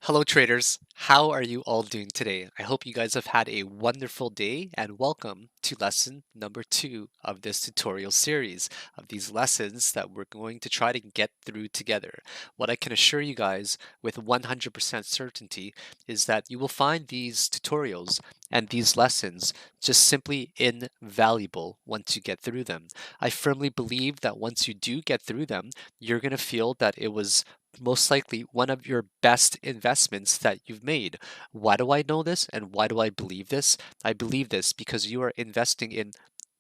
Hello, traders. How are you all doing today? I hope you guys have had a wonderful day and welcome to lesson number 2 of this tutorial series of these lessons that we're going to try to get through together. What I can assure you guys with 100% certainty is that you will find these tutorials and these lessons just simply invaluable once you get through them. I firmly believe that once you do get through them, you're going to feel that it was most likely one of your best investments that you've made. Why do I know this and why do I believe this? I believe this because you are investing in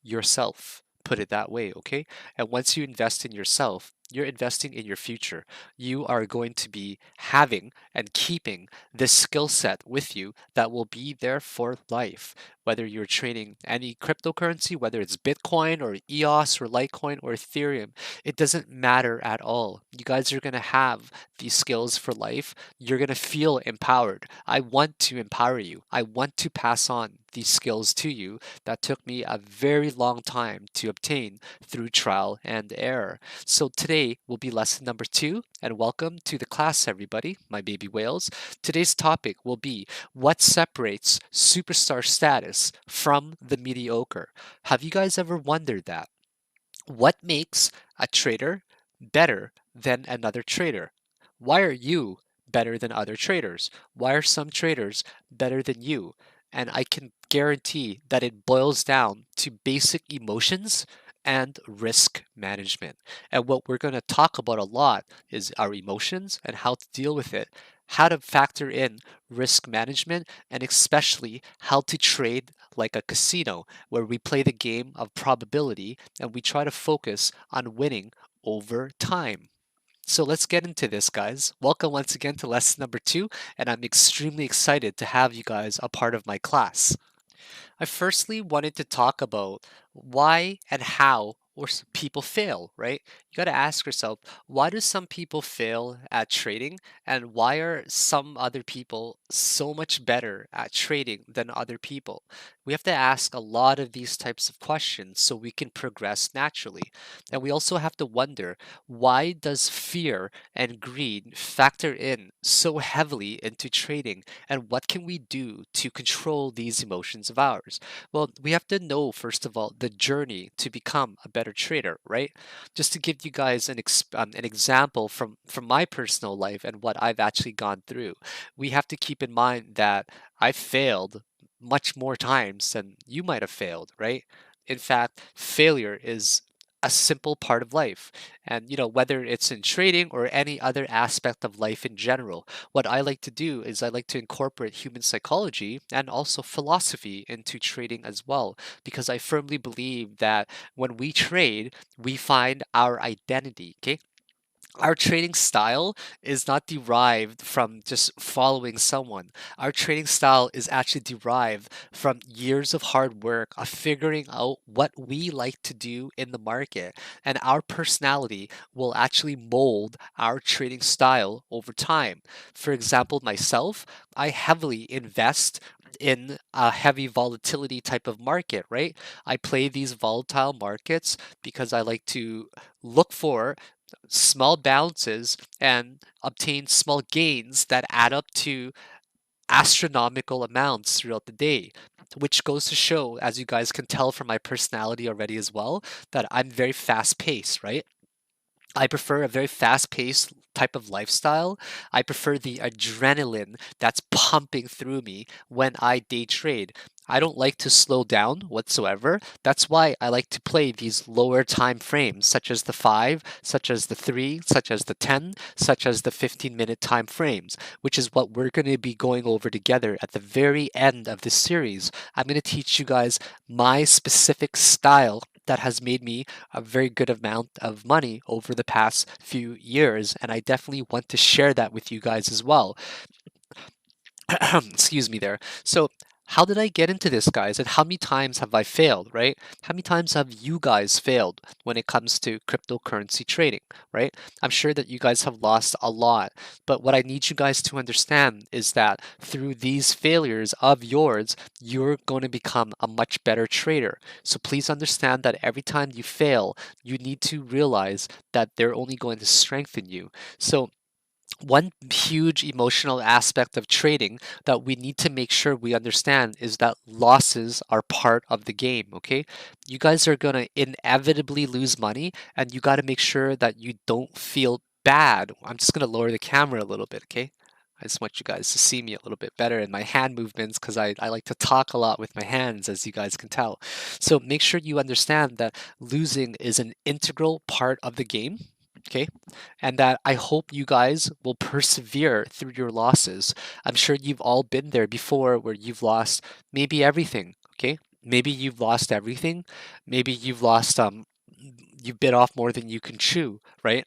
yourself. Put it that way, okay? And once you invest in yourself, you're investing in your future. You are going to be having and keeping this skill set with you that will be there for life. Whether you're trading any cryptocurrency, whether it's Bitcoin or EOS or Litecoin or Ethereum, it doesn't matter at all. You guys are going to have these skills for life. You're going to feel empowered. I want to empower you. I want to pass on these skills to you that took me a very long time to obtain through trial and error. So today will be lesson number 2, and welcome to the class, everybody, my baby whales. Today's topic will be what separates superstar status from the mediocre. Have you guys ever wondered that? What makes a trader better than another trader? Why are you better than other traders? Why are some traders better than you? And I can guarantee that it boils down to basic emotions and risk management. And what we're going to talk about a lot is our emotions and how to deal with it, how to factor in risk management, and especially how to trade like a casino where we play the game of probability and we try to focus on winning over time. So let's get into this, guys. Welcome once again to lesson number 2, and I'm extremely excited to have you guys a part of my class. I firstly wanted to talk about why and how people fail, right? You got to ask yourself, why do some people fail at trading and why are some other people so much better at trading than other people? We have to ask a lot of these types of questions so we can progress naturally. And we also have to wonder, why does fear and greed factor in so heavily into trading, and what can we do to control these emotions of ours? Well, we have to know, first of all, the journey to become a better trader, right? Just to give you guys an example from my personal life and what I've actually gone through, we have to keep in mind that I failed much more times than you might have failed, right? In fact, failure is a simple part of life. And whether it's in trading or any other aspect of life in general, what I like to do is I like to incorporate human psychology and also philosophy into trading as well, because I firmly believe that when we trade, we find our identity. Okay, our trading style is not derived from just following someone. Our trading style is actually derived from years of hard work of figuring out what we like to do in the market. And our personality will actually mold our trading style over time. For example, myself, I heavily invest in a heavy volatility type of market, right? I play these volatile markets because I like to look for small balances and obtain small gains that add up to astronomical amounts throughout the day, which goes to show, as you guys can tell from my personality already as well, that I'm very fast paced, right? I prefer a very fast paced type of lifestyle. I prefer the adrenaline that's pumping through me when I day trade. I don't like to slow down whatsoever. That's why I like to play these lower time frames, such as the 5, such as the 3, such as the 10, such as the 15-minute time frames, which is what we're going to be going over together at the very end of this series. I'm going to teach you guys my specific style that has made me a very good amount of money over the past few years, and I definitely want to share that with you guys as well. Excuse me there. So, how did I get into this, guys? And how many times have I failed, right? How many times have you guys failed when it comes to cryptocurrency trading, right? I'm sure that you guys have lost a lot. But what I need you guys to understand is that through these failures of yours, you're going to become a much better trader. So please understand that every time you fail, you need to realize that they're only going to strengthen you. So, One huge emotional aspect of trading that we need to make sure we understand is that losses are part of the game, okay? You guys are going to inevitably lose money, and you got to make sure that you don't feel bad. I'm just going to lower the camera a little bit, okay? I just want you guys to see me a little bit better in my hand movements because I like to talk a lot with my hands, as you guys can tell. So make sure you understand that losing is an integral part of the game, okay? And that I hope you guys will persevere through your losses. I'm sure you've all been there before where you've lost maybe everything, okay? Maybe you've lost everything. Maybe you've bit off more than you can chew, right?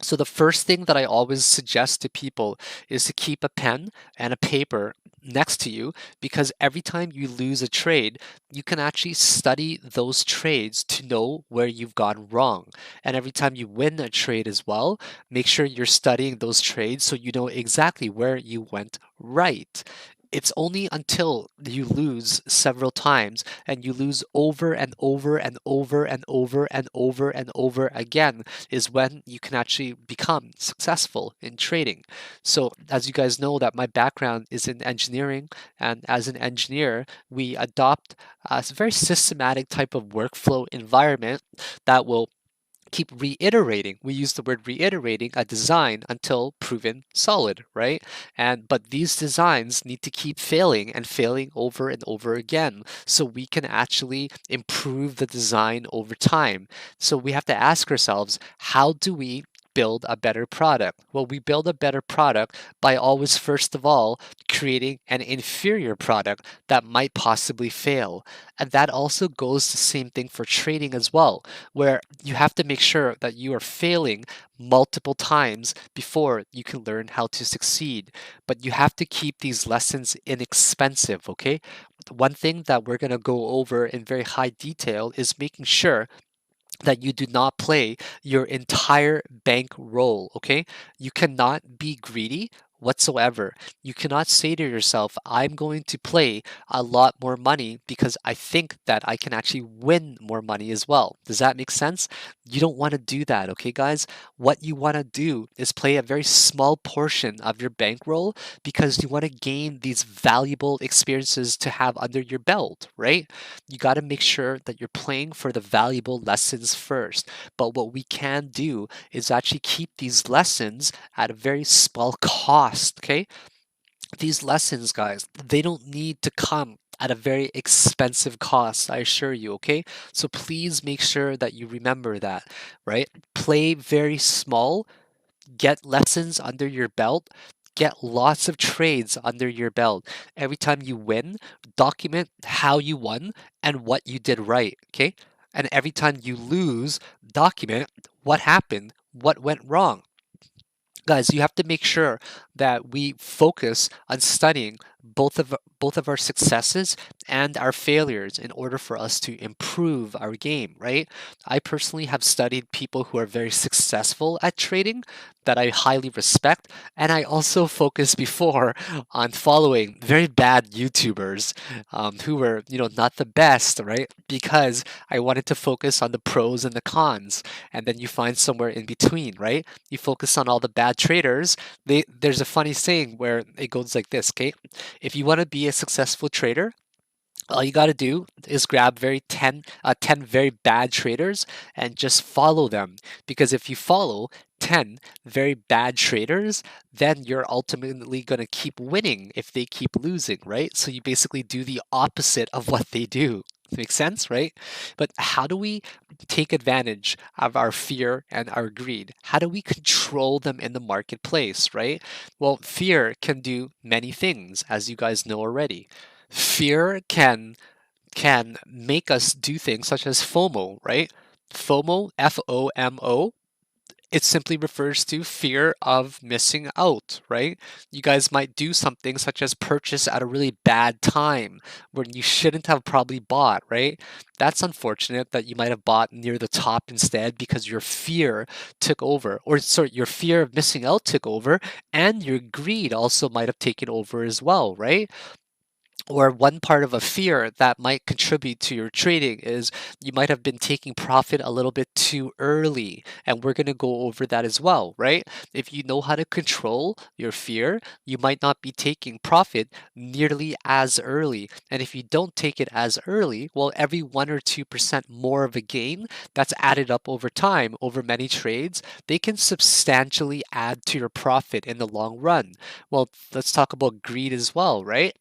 So the first thing that I always suggest to people is to keep a pen and a paper next to you, because every time you lose a trade, you can actually study those trades to know where you've gone wrong. And every time you win a trade as well, make sure you're studying those trades so you know exactly where you went right. It's only until you lose several times and you lose over and over and over and over and over and over again is when you can actually become successful in trading. So, as you guys know, that my background is in engineering, and as an engineer, we adopt a very systematic type of workflow environment that will keep reiterating. We use the word reiterating a design until proven solid, right? And but these designs need to keep failing and failing over and over again so we can actually improve the design over time. So we have to ask ourselves, how do we build a better product? Well, we build a better product by always, first of all, creating an inferior product that might possibly fail. And that also goes the same thing for trading as well, where you have to make sure that you are failing multiple times before you can learn how to succeed. But you have to keep these lessons inexpensive, okay? One thing that we're going to go over in very high detail is making sure that you do not play your entire bank roll, okay? You cannot be greedy whatsoever. You cannot say to yourself, I'm going to play a lot more money because I think that I can actually win more money as well. Does that make sense? You don't want to do that, okay, guys? What you want to do is play a very small portion of your bankroll because you want to gain these valuable experiences to have under your belt, right? You got to make sure that you're playing for the valuable lessons first. But what we can do is actually keep these lessons at a very small cost, okay? These lessons, guys, they don't need to come at a very expensive cost, I assure you, okay? So please make sure that you remember that, right? Play very small, get lessons under your belt, get lots of trades under your belt. Every time you win, document how you won and what you did right, okay? And every time you lose, document what happened, what went wrong. Guys, you have to make sure that we focus on studying both of our successes and our failures in order for us to improve our game, right? I personally have studied people who are very successful at trading that I highly respect, and I also focused before on following very bad YouTubers who were, not the best, right? Because I wanted to focus on the pros and the cons, and then you find somewhere in between, right? You focus on all the bad traders. There's a funny saying where it goes like this, okay? If you want to be a successful trader, all you got to do is grab 10 very bad traders and just follow them. Because if you follow 10 very bad traders, then you're ultimately going to keep winning if they keep losing, right? So you basically do the opposite of what they do. Makes sense, right? But how do we take advantage of our fear and our greed? How do we control them in the marketplace, right? Well, fear can do many things, as you guys know already. Fear can make us do things such as FOMO, right? FOMO, FOMO, it simply refers to fear of missing out, right? You guys might do something such as purchase at a really bad time when you shouldn't have probably bought, right? That's unfortunate that you might have bought near the top instead because your fear took over, or sorry, your fear of missing out took over, and your greed also might have taken over as well, right? Or one part of a fear that might contribute to your trading is you might have been taking profit a little bit too early. And we're going to go over that as well, right? If you know how to control your fear, you might not be taking profit nearly as early. And if you don't take it as early, well, every 1 or 2% more of a gain that's added up over time, over many trades, they can substantially add to your profit in the long run. Well, let's talk about greed as well, right?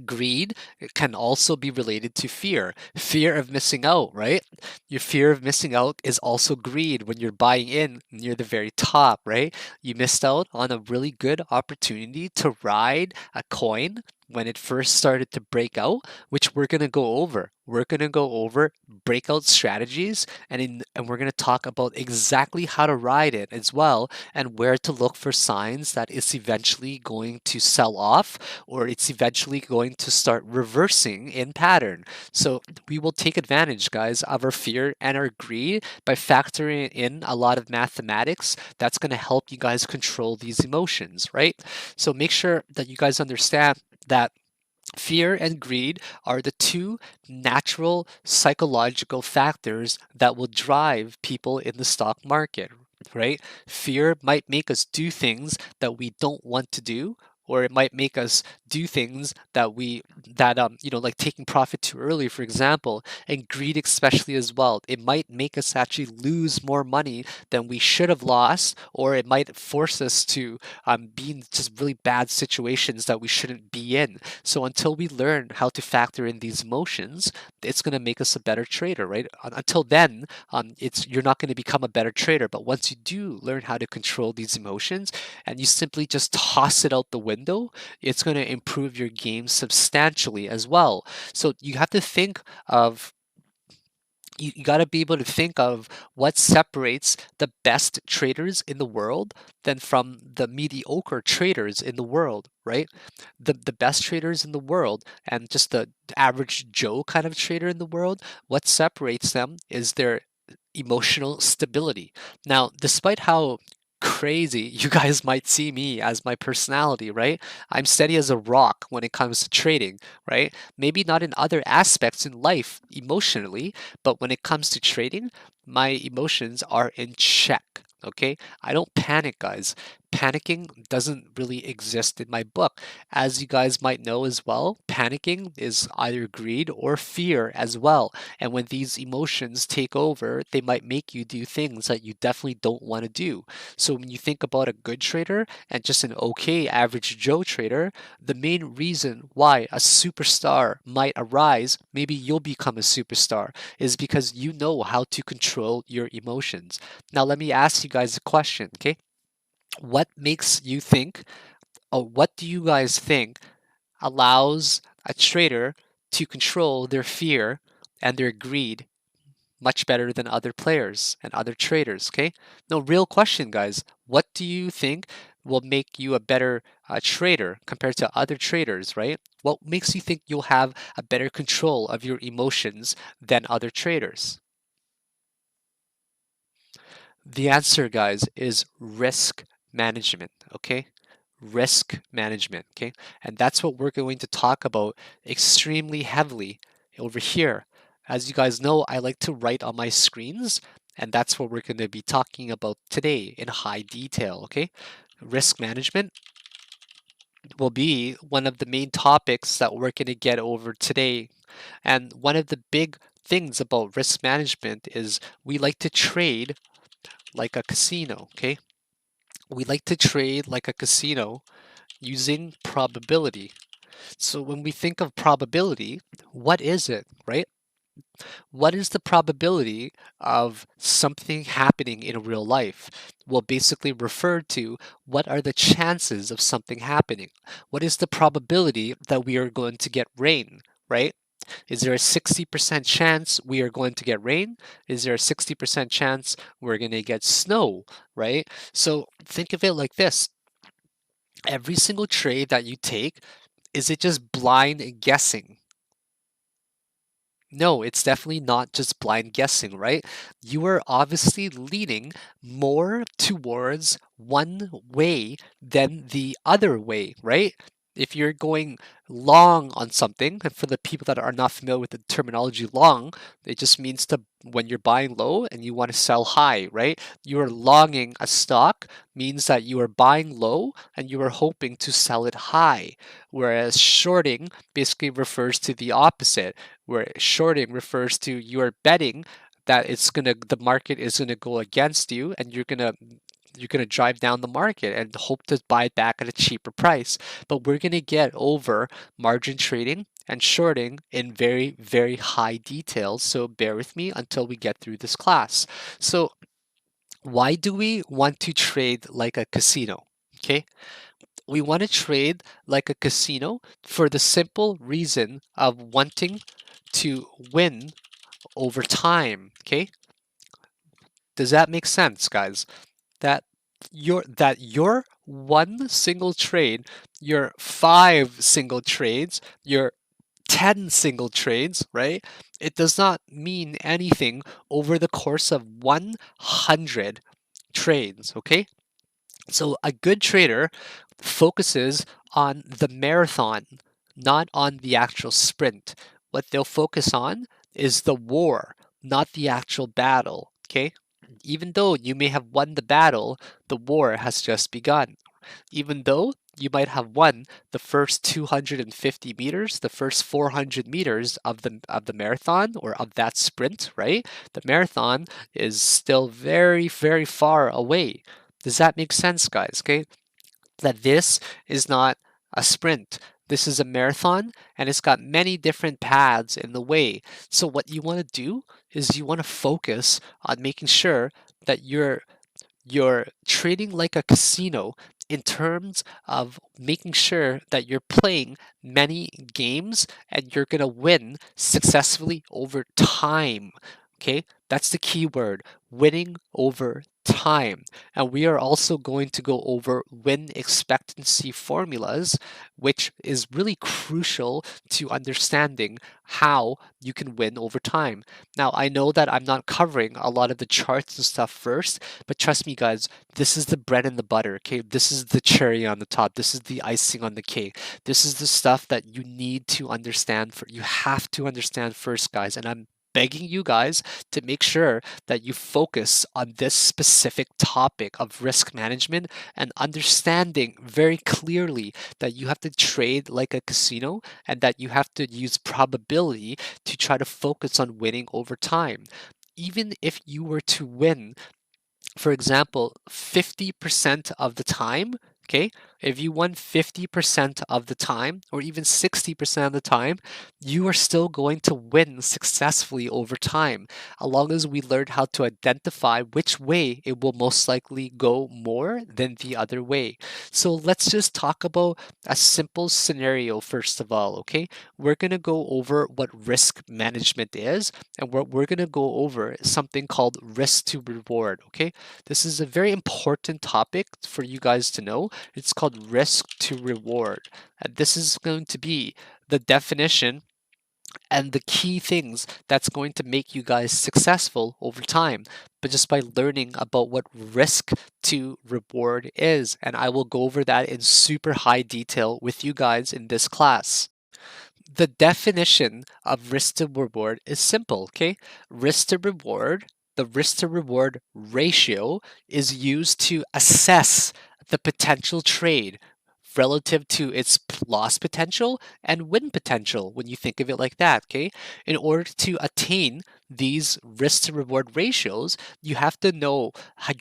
Greed can also be related to fear. Fear of missing out, right? Your fear of missing out is also greed when you're buying in near the very top, right? You missed out on a really good opportunity to ride a coin when it first started to break out, which we're going to go over. We're going to go over breakout strategies and we're going to talk about exactly how to ride it as well and where to look for signs that it's eventually going to sell off or it's eventually going to start reversing in pattern. So we will take advantage, guys, of our fear and our greed by factoring in a lot of mathematics that's going to help you guys control these emotions, right? So make sure that you guys understand that fear and greed are the two natural psychological factors that will drive people in the stock market, right? Fear might make us do things that we don't want to do, or it might make us do things that like taking profit too early, for example, and greed especially as well. It might make us actually lose more money than we should have lost, or it might force us to be in just really bad situations that we shouldn't be in. So until we learn how to factor in these emotions, it's going to make us a better trader, right? Until then, it's you're not going to become a better trader. But once you do learn how to control these emotions, and you simply just toss it out the window, it's going to improve your game substantially as well. So you have to think of you got to be able to think of what separates the best traders in the world than from the mediocre traders in the world, right? The best traders in the world and just the average Joe kind of trader in the world, what separates them is their emotional stability. Now, despite how crazy you guys might see me as my personality, right? I'm steady as a rock when it comes to trading, right? Maybe not in other aspects in life emotionally, but when it comes to trading, my emotions are in check. Okay, I don't panic, guys. Panicking doesn't really exist in my book. As you guys might know as well, panicking is either greed or fear as well. And when these emotions take over, they might make you do things that you definitely don't want to do. So when you think about a good trader and just an okay average Joe trader, the main reason why a superstar might arise, maybe you'll become a superstar, is because you know how to control your emotions. Now, let me ask you guys a question, okay? What makes you think, or what do you guys think allows a trader to control their fear and their greed much better than other players and other traders? Okay. No, real question, guys. What do you think will make you a better trader compared to other traders, right? What makes you think you'll have a better control of your emotions than other traders? The answer, guys, is risk management, okay? Risk management, okay? And that's what we're going to talk about extremely heavily over here. As you guys know, I like to write on my screens, and that's what we're going to be talking about today in high detail, okay? Risk management will be one of the main topics that we're going to get over today. And one of the big things about risk management is we like to trade like a casino, okay? We like to trade like a casino using probability. So when we think of probability, what is it, right? What is the probability of something happening in real life? We'll basically refer to what are the chances of something happening? What is the probability that we are going to get rain, right? Is there a 60% chance we are going to get rain? Is there a 60% chance we're going to get snow, right? So think of it like this. Every single trade that you take, is it just blind guessing? No, it's definitely not just blind guessing, right? You are obviously leaning more towards one way than the other way, right? if you're going long on something, and for the people that are not familiar with the terminology long, it just means to when you're buying low and you want to sell high, right? You are longing a stock means that you are buying low and you are hoping to sell it high. Whereas shorting basically refers to the opposite, where shorting refers to you are betting that the market is gonna go against you and you're gonna drive down the market and hope to buy it back at a cheaper price. But we're gonna get over margin trading and shorting in very, very high details. So bear with me until we get through this class. So why do we want to trade like a casino? Okay, we want to trade like a casino for the simple reason of wanting to win over time. Okay, does that make sense, guys? That your one single trade, your five single trades, your 10 single trades, right? It does not mean anything over the course of 100 trades, okay? So a good trader focuses on the marathon, not on the actual sprint. What they'll focus on is the war, not the actual battle, okay? Even though you may have won the battle, the war has just begun. Even though you might have won the first 250 meters, the first 400 meters of the marathon or of that sprint, right? The marathon is still very, very far away. Does that make sense, guys? Okay, that this is not a sprint. This is a marathon and it's got many different paths in the way. So, what you want to do is you want to focus on making sure that you're trading like a casino in terms of making sure that you're playing many games and you're going to win successfully over time. Okay, that's the key word, winning over time. And we are also going to go over win expectancy formulas, which is really crucial to understanding how you can win over time. Now, I know that I'm not covering a lot of the charts and stuff first, but trust me, guys, this is the bread and the butter, okay? This is the cherry on the top. This is the icing on the cake. This is the stuff that you need to understand you have to understand first, guys. And I'm begging you guys to make sure that you focus on this specific topic of risk management and understanding very clearly that you have to trade like a casino and that you have to use probability to try to focus on winning over time. Even if you were to win, for example, 50% of the time, okay, if you won 50% of the time, or even 60% of the time, you are still going to win successfully over time, as long as we learn how to identify which way it will most likely go more than the other way. So let's just talk about a simple scenario first of all, okay? We're going to go over what risk management is, and what we're going to go over is something called risk to reward, okay? This is a very important topic for you guys to know. It's called risk to reward. And this is going to be the definition and the key things that's going to make you guys successful over time, but just by learning about what risk to reward is. And I will go over that in super high detail with you guys in this class. The definition of risk to reward is simple, okay? Risk to reward, the risk to reward ratio is used to assess the potential trade relative to its loss potential and win potential when you think of it like that, okay? In order to attain these risk to reward ratios, you have to know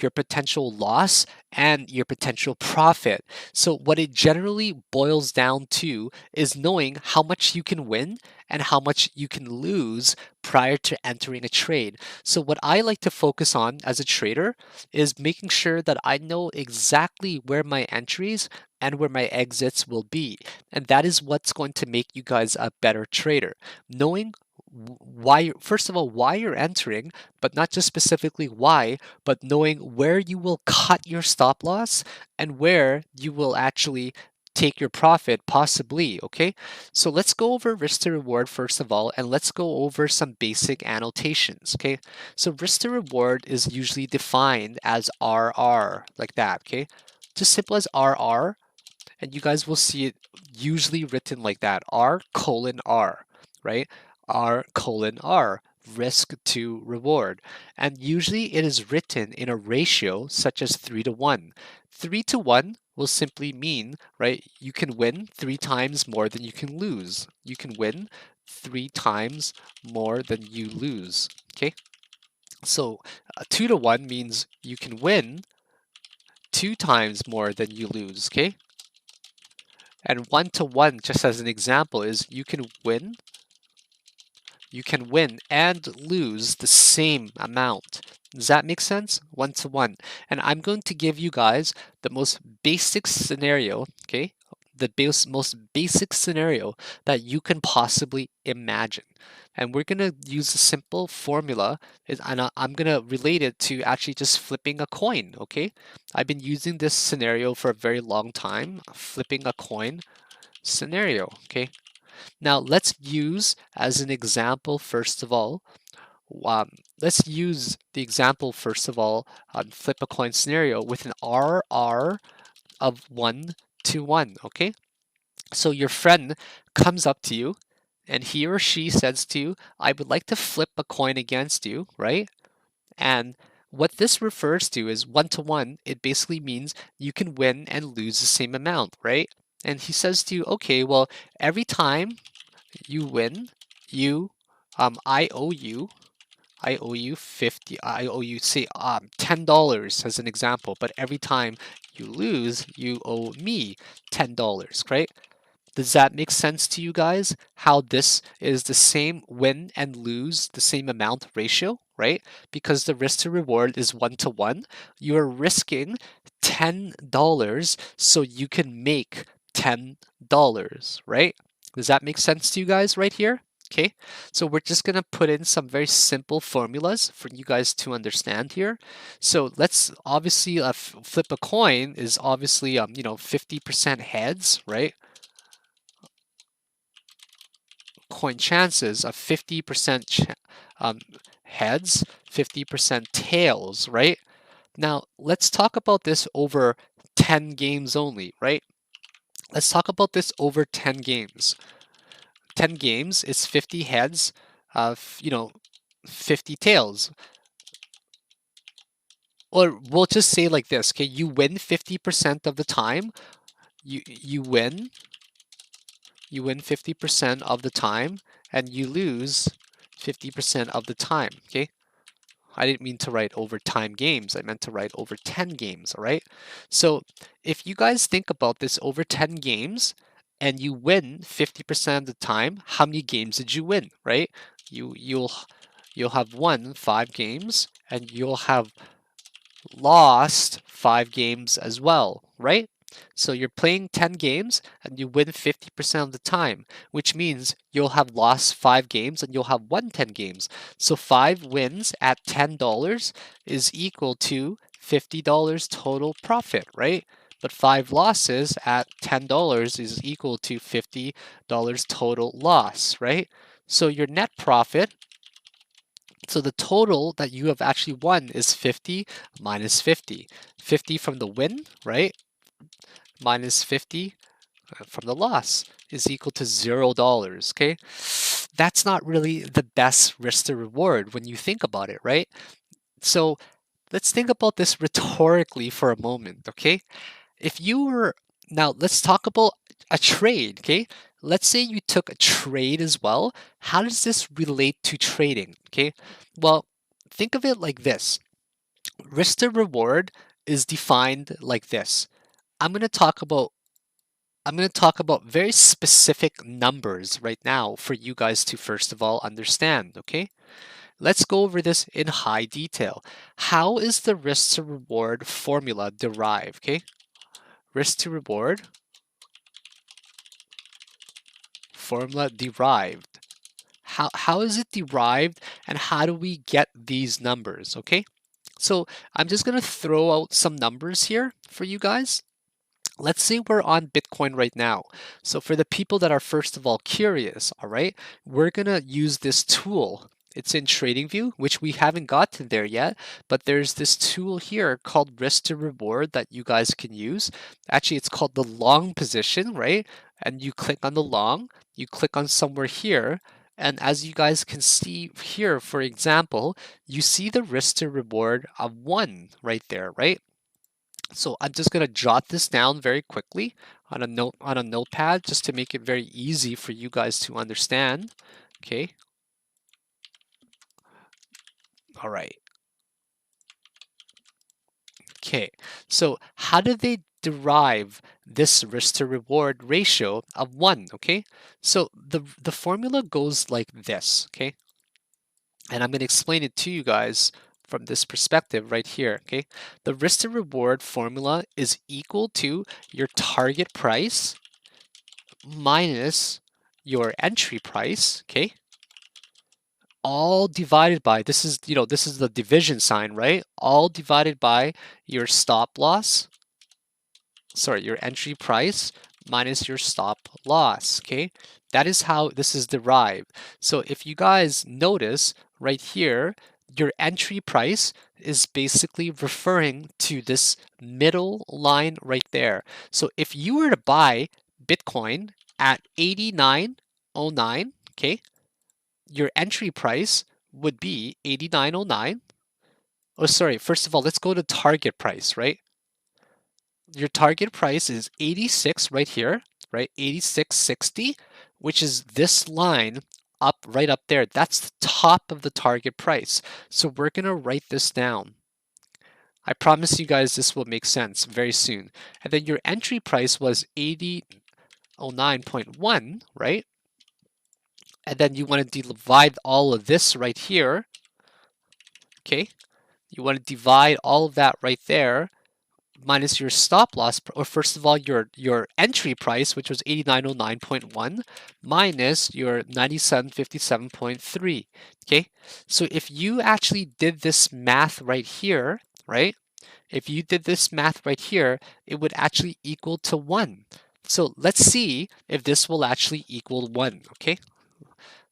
your potential loss and your potential profit. So, what it generally boils down to is knowing how much you can win and how much you can lose prior to entering a trade. So, what I like to focus on as a trader is making sure that I know exactly where my entries and where my exits will be. And that is what's going to make you guys a better trader. Knowing why, first of all, why you're entering, but not just specifically why, but knowing where you will cut your stop loss and where you will actually take your profit possibly, okay? So let's go over risk to reward first of all, and let's go over some basic annotations, okay? So risk to reward is usually defined as RR, like that, okay? Just simple as RR. And you guys will see it usually written like that, R colon R, right? R colon R, risk to reward. And usually it is written in a ratio such as 3 to 1. 3 to 1 will simply mean, right, you can win 3 times more than you can lose. You can win 3 times more than you lose, okay? So 2 to 1 means you can win 2 times more than you lose, okay? And 1 to 1, just as an example, is you can win and lose the same amount. Does that make sense? 1 to 1. And I'm going to give you guys the most basic scenario, okay? The most basic scenario that you can possibly imagine. And we're going to use a simple formula, and I'm going to relate it to actually just flipping a coin, okay? I've been using this scenario for a very long time, flipping a coin scenario, okay? Now let's use as an example, first of all, let's use the example, first of all, on flip a coin scenario with an RR of 1 to 1, okay? So your friend comes up to you and he or she says to you, I would like to flip a coin against you, right? And what this refers to is 1 to 1. It basically means you can win and lose the same amount, right? And he says to you, okay, well, every time you win, you I owe you I owe you 50 I owe you say $10 as an example, but every time you lose, you owe me $10, right? Does that make sense to you guys? How this is the same win and lose the same amount ratio, right? Because the risk to reward is 1 to 1. You are risking $10 so you can make $10, right? Does that make sense to you guys right here? Okay, so we're just gonna put in some very simple formulas for you guys to understand here. So let's obviously flip a coin is obviously 50% heads, right? Coin chances of 50% heads, 50% tails, right? Now, let's talk about this over 10 games only, right? Let's talk about this over 10 games. 10 games is 50 heads of, 50 tails. Or we'll just say like this, okay? You win 50% of the time. You win 50% of the time and you lose 50% of the time, okay? I didn't mean to write over time games. I meant to write over 10 games, all right? So if you guys think about this over 10 games and you win 50% of the time, how many games did you win, right? You'll have won 5 games and you'll have lost 5 games as well, right? So you're playing 10 games and you win 50% of the time, which means you'll have lost 5 games and you'll have won 10 games. So 5 wins at $10 is equal to $50 total profit, right? But 5 losses at $10 is equal to $50 total loss, right? So your net profit, so the total that you have actually won is 50 minus 50. 50 from the win, right? Minus 50 from the loss is equal to $0, okay? That's not really the best risk to reward when you think about it, right? So let's think about this rhetorically for a moment, okay? If you were, now let's talk about a trade, okay? Let's say you took a trade as well. How does this relate to trading, okay? Well, think of it like this. Risk to reward is defined like this. I'm going to talk about very specific numbers right now for you guys to first of all understand, okay? Let's go over this in high detail. How is the risk to reward formula derived, okay? Risk to reward formula derived. How is it derived and how do we get these numbers, okay? So I'm just going to throw out some numbers here for you guys. Let's say we're on Bitcoin right now. So for the people that are first of all curious, all right, we're going to use this tool. It's in TradingView, which we haven't got to there yet, but there's this tool here called risk to reward that you guys can use. Actually, it's called the long position, right? And you click on the long, you click on somewhere here, and as you guys can see here, for example, you see the risk to reward of 1 right there, right? So I'm just going to jot this down very quickly on a notepad just to make it very easy for you guys to understand. Okay. All right. Okay. So how do they derive this risk to reward ratio of 1? Okay. So the formula goes like this. Okay. And I'm going to explain it to you guys from this perspective right here, okay? The risk to reward formula is equal to your target price minus your entry price, okay? All divided by, this is the division sign, right? All divided by your stop loss, sorry, your entry price minus your stop loss, okay? That is how this is derived. So if you guys notice right here, your entry price is basically referring to this middle line right there. So if you were to buy Bitcoin at 89.09, okay, your entry price would be 89.09. Oh, sorry, first of all, let's go to target price, right? Your target price is 86 right here, right? 86.60, which is this line up right up there. That's the top of the target price. So we're going to write this down. I promise you guys this will make sense very soon. And then your entry price was 80.09.1, right? And then you want to divide all of this right here. Okay? You want to divide all of that right there minus your stop loss, or first of all, your entry price, which was 89.09.1, minus your 97.57.3. Okay, so if you actually did this math right here, right? If you did this math right here, it would actually equal to 1. So let's see if this will actually equal 1, okay?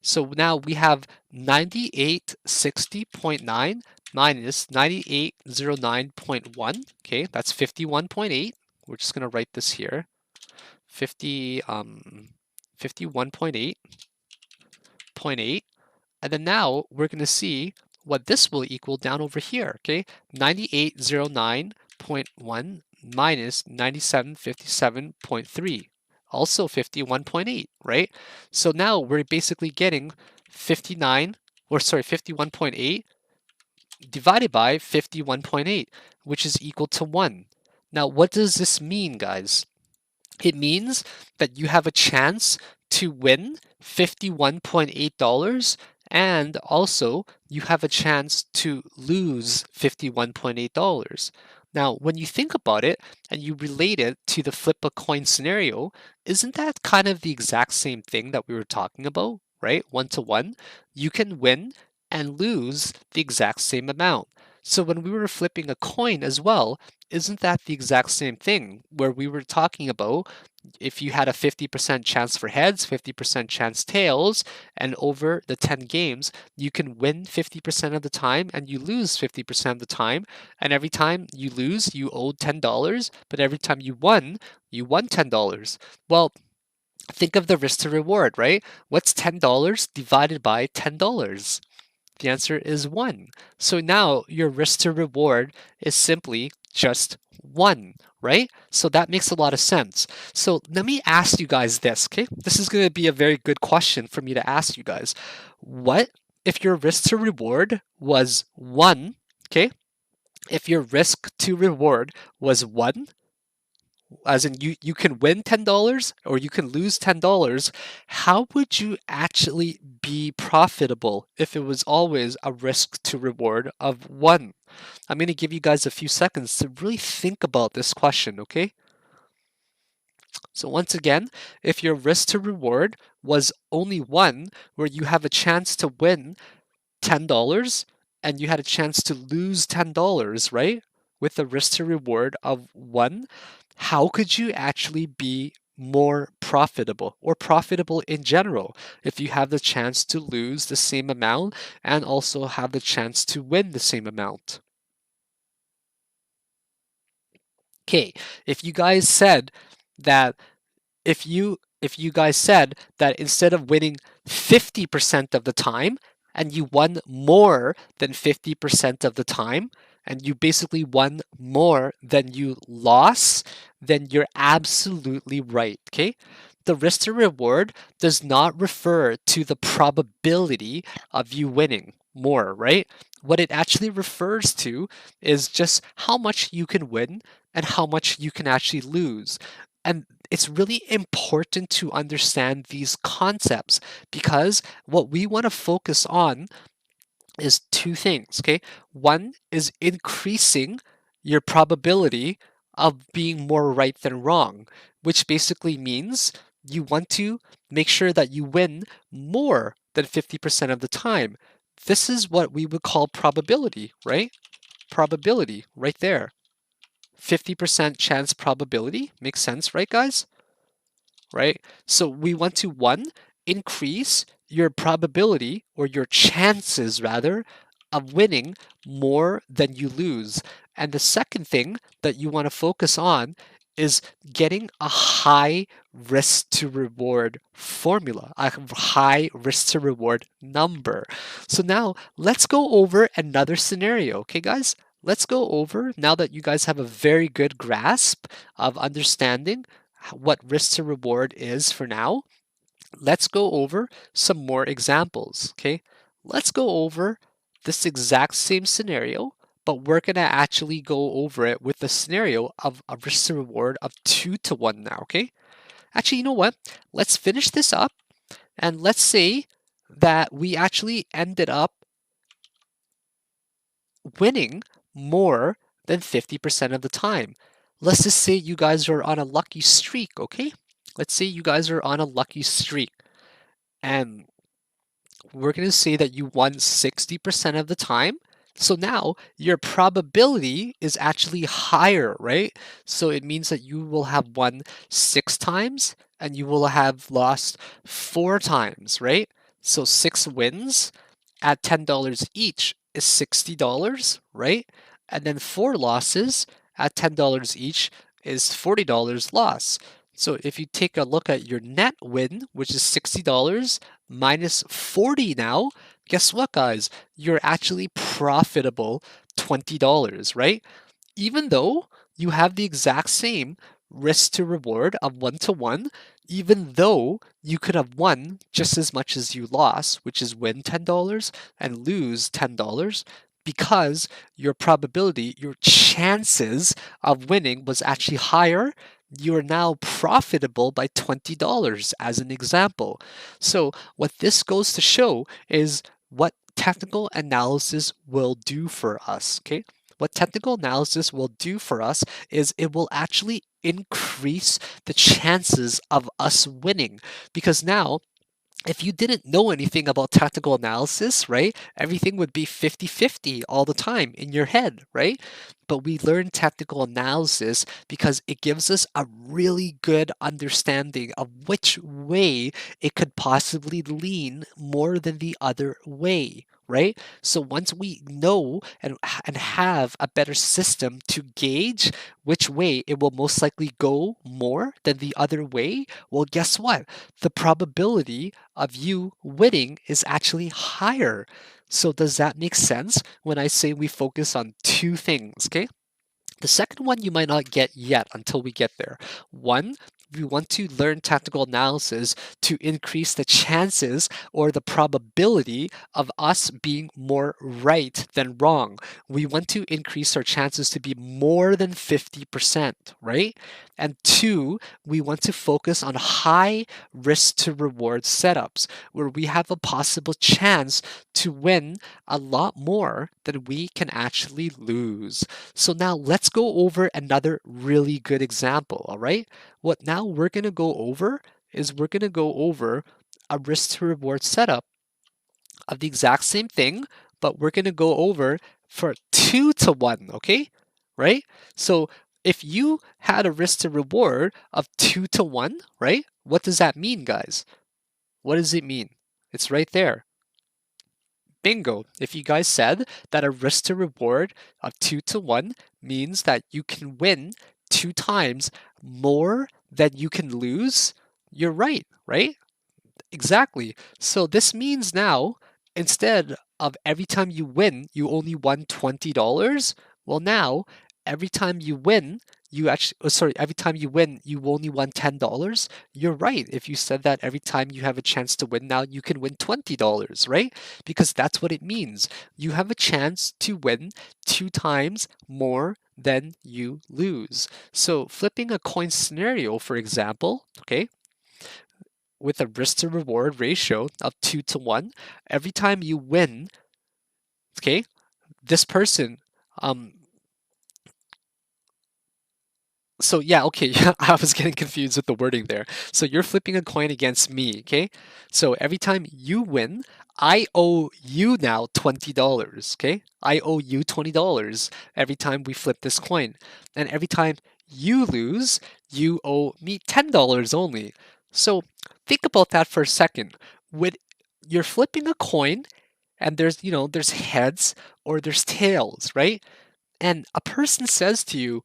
So now we have 9860.9 minus 9809.1. Okay, that's 51.8. We're just going to write this here. 51.8. And then now we're going to see what this will equal down over here. Okay, 9809.1 minus 9757.3. Also 51.8, right? So now we're basically getting 51.8 divided by 51.8, which is equal to 1. Now, what does this mean, guys? It means that you have a chance to win $51.8, and also you have a chance to lose $51.8. Now, when you think about it and you relate it to the flip a coin scenario, isn't that kind of the exact same thing that we were talking about, right? 1 to 1. You can win and lose the exact same amount. So when we were flipping a coin as well, isn't that the exact same thing where we were talking about if you had a 50% chance for heads, 50% chance tails, and over the 10 games, you can win 50% of the time and you lose 50% of the time. And every time you lose, you owed $10, but every time you won $10. Well, think of the risk to reward, right? What's $10 divided by $10? The answer is 1. So now your risk to reward is simply just 1, right? So that makes a lot of sense. So let me ask you guys this, okay? This is going to be a very good question for me to ask you guys. What if your risk to reward was 1, okay? If your risk to reward was 1, as in you can win $10 or you can lose $10, how would you actually be profitable if it was always a risk to reward of 1? I'm going to give you guys a few seconds to really think about this question, okay? So once again, if your risk to reward was only 1, where you have a chance to win $10 and you had a chance to lose $10, right? With a risk to reward of 1, how could you actually be more profitable or profitable in general if you have the chance to lose the same amount and also have the chance to win the same amount? Okay, if you guys said that if you guys said that instead of winning 50% of the time and you won more than 50% of the time and you basically won more than you lost, then you're absolutely right, okay? The risk to reward does not refer to the probability of you winning more, right? What it actually refers to is just how much you can win and how much you can actually lose. And it's really important to understand these concepts because what we want to focus on is two things, okay? One is increasing your probability of being more right than wrong, which basically means you want to make sure that you win more than 50% of the time. This is what we would call probability, right? Probability right there. 50% chance probability makes sense, right, guys? Right? So we want to, one, increase your probability or your chances rather of winning more than you lose. And the second thing that you want to focus on is getting a high risk to reward formula, a high risk to reward number. So now let's go over another scenario, okay, guys? Let's go over, now that you guys have a very good grasp of understanding what risk to reward is for now, let's go over some more examples, okay? Let's go over this exact same scenario, but we're gonna actually go over it with the scenario of a risk to reward of 2 to 1 now, okay? Actually, you know what? Let's finish this up and let's say that we actually ended up winning more than 50% of the time. Let's just say you guys are on a lucky streak, okay? Let's say you guys are on a lucky streak and we're going to say that you won 60% of the time. So now your probability is actually higher, right? So it means that you will have won 6 times and you will have lost 4 times, right? So 6 wins at $10 each is $60, right? And then 4 losses at $10 each is $40 loss. So if you take a look at your net win, which is $60 minus 40 now, guess what, guys? You're actually profitable $20, right? Even though you have the exact same risk to reward of 1 to 1, even though you could have won just as much as you lost, which is win $10 and lose $10, because your probability, your chances of winning was actually higher, you are now profitable by $20 as an example. So what this goes to show is what technical analysis will do for us, okay? What technical analysis will do for us is it will actually increase the chances of us winning, because now if you didn't know anything about technical analysis, right, everything would be 50-50 all the time in your head, right? But we learn technical analysis because it gives us a really good understanding of which way it could possibly lean more than the other way, right? So once we know and have a better system to gauge which way it will most likely go more than the other way, well, guess what? The probability of you winning is actually higher. So does that make sense when I say we focus on two things, okay? The second one you might not get yet until we get there. One, we want to learn tactical analysis to increase the chances or the probability of us being more right than wrong. We want to increase our chances to be more than 50%, right? And two, we want to focus on high risk to reward setups where we have a possible chance to win a lot more than we can actually lose. So now let's go over another really good example, all right? What now we're going to go over is we're going to go over a risk to reward setup of the exact same thing, but we're going to go over for 2 to 1, okay? Right? So if you had a risk to reward of 2 to 1, right? What does that mean, guys? What does it mean? It's right there. Bingo. If you guys said that a risk to reward of 2 to 1 means that you can win 2 times more than you can lose, you're right, right? Exactly. So this means now, instead of every time you win, you only won $20, well, now every time you win, you actually, oh, sorry, every time you win, you only won $10. You're right. If you said that every time you have a chance to win, now you can win $20, right? Because that's what it means. You have a chance to win 2 times more than you lose. So flipping a coin scenario, for example, okay, with a risk to reward ratio of 2 to 1, every time you win, okay, this person, um, so yeah, okay, yeah, I was getting confused with the wording there. So you're flipping a coin against me, okay? So every time you win, I owe you now $20, okay? I owe you $20 every time we flip this coin. And every time you lose, you owe me $10 only. So think about that for a second. When you're flipping a coin and there's heads or there's tails, right? And a person says to you,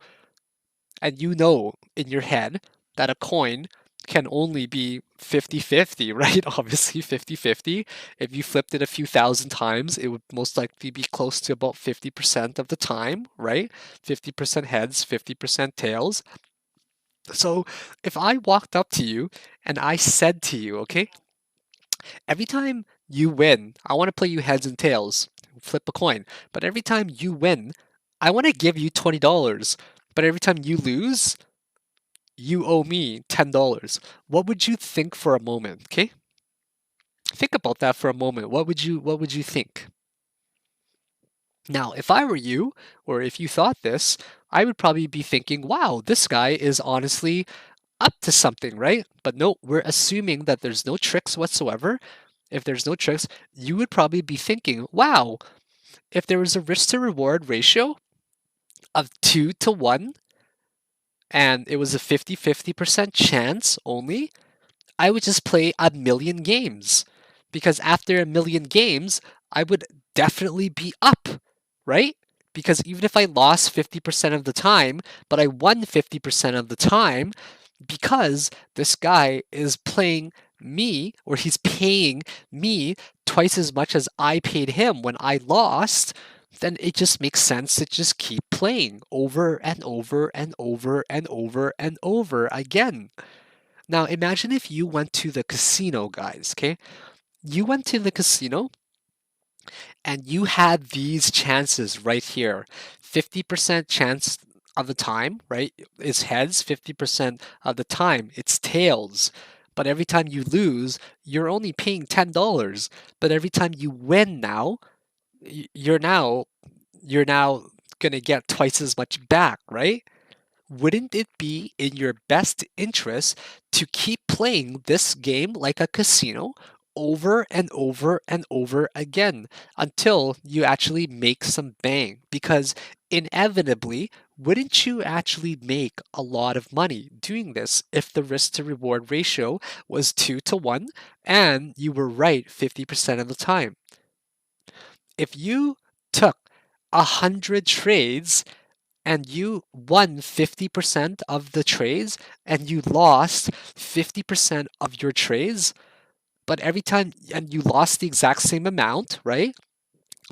and you know in your head that a coin can only be 50-50, right? Obviously 50-50. If you flipped it a few thousand times, it would most likely be close to about 50% of the time, right? 50% heads, 50% tails. So if I walked up to you and I said to you, okay, every time you win, I want to play you heads and tails, flip a coin, but every time you win, I want to give you $20. But every time you lose, you owe me $10. What would you think for a moment, okay? Think about that for a moment. What would you think? Now, if I were you, or if you thought this, I would probably be thinking, wow, this guy is honestly up to something, right? But no, we're assuming that there's no tricks whatsoever. If there's no tricks, you would probably be thinking, wow, if there was a risk to reward ratio of 2 to 1 and it was a 50-50% chance only, I would just play a million games because after a million games, I would definitely be up, right? Because even if I lost 50% of the time, but I won 50% of the time, because this guy is playing me or he's paying me twice as much as I paid him when I lost, then it just makes sense to just keep playing over and over and over and over and over again. Now, imagine if you went to the casino, guys, okay? You went to the casino and you had these chances right here. 50% chance of the time, right? Is heads, 50% of the time it's tails. But every time you lose, you're only paying $10. But every time you win now, you're now gonna get twice as much back, right? Wouldn't it be in your best interest to keep playing this game like a casino over and over and over again until you actually make some bang? Because inevitably, wouldn't you actually make a lot of money doing this if the risk to reward ratio was 2 to 1 and you were right 50% of the time? If you took 100 trades and you won 50% of the trades and you lost 50% of your trades, but every time, and you lost the exact same amount, right?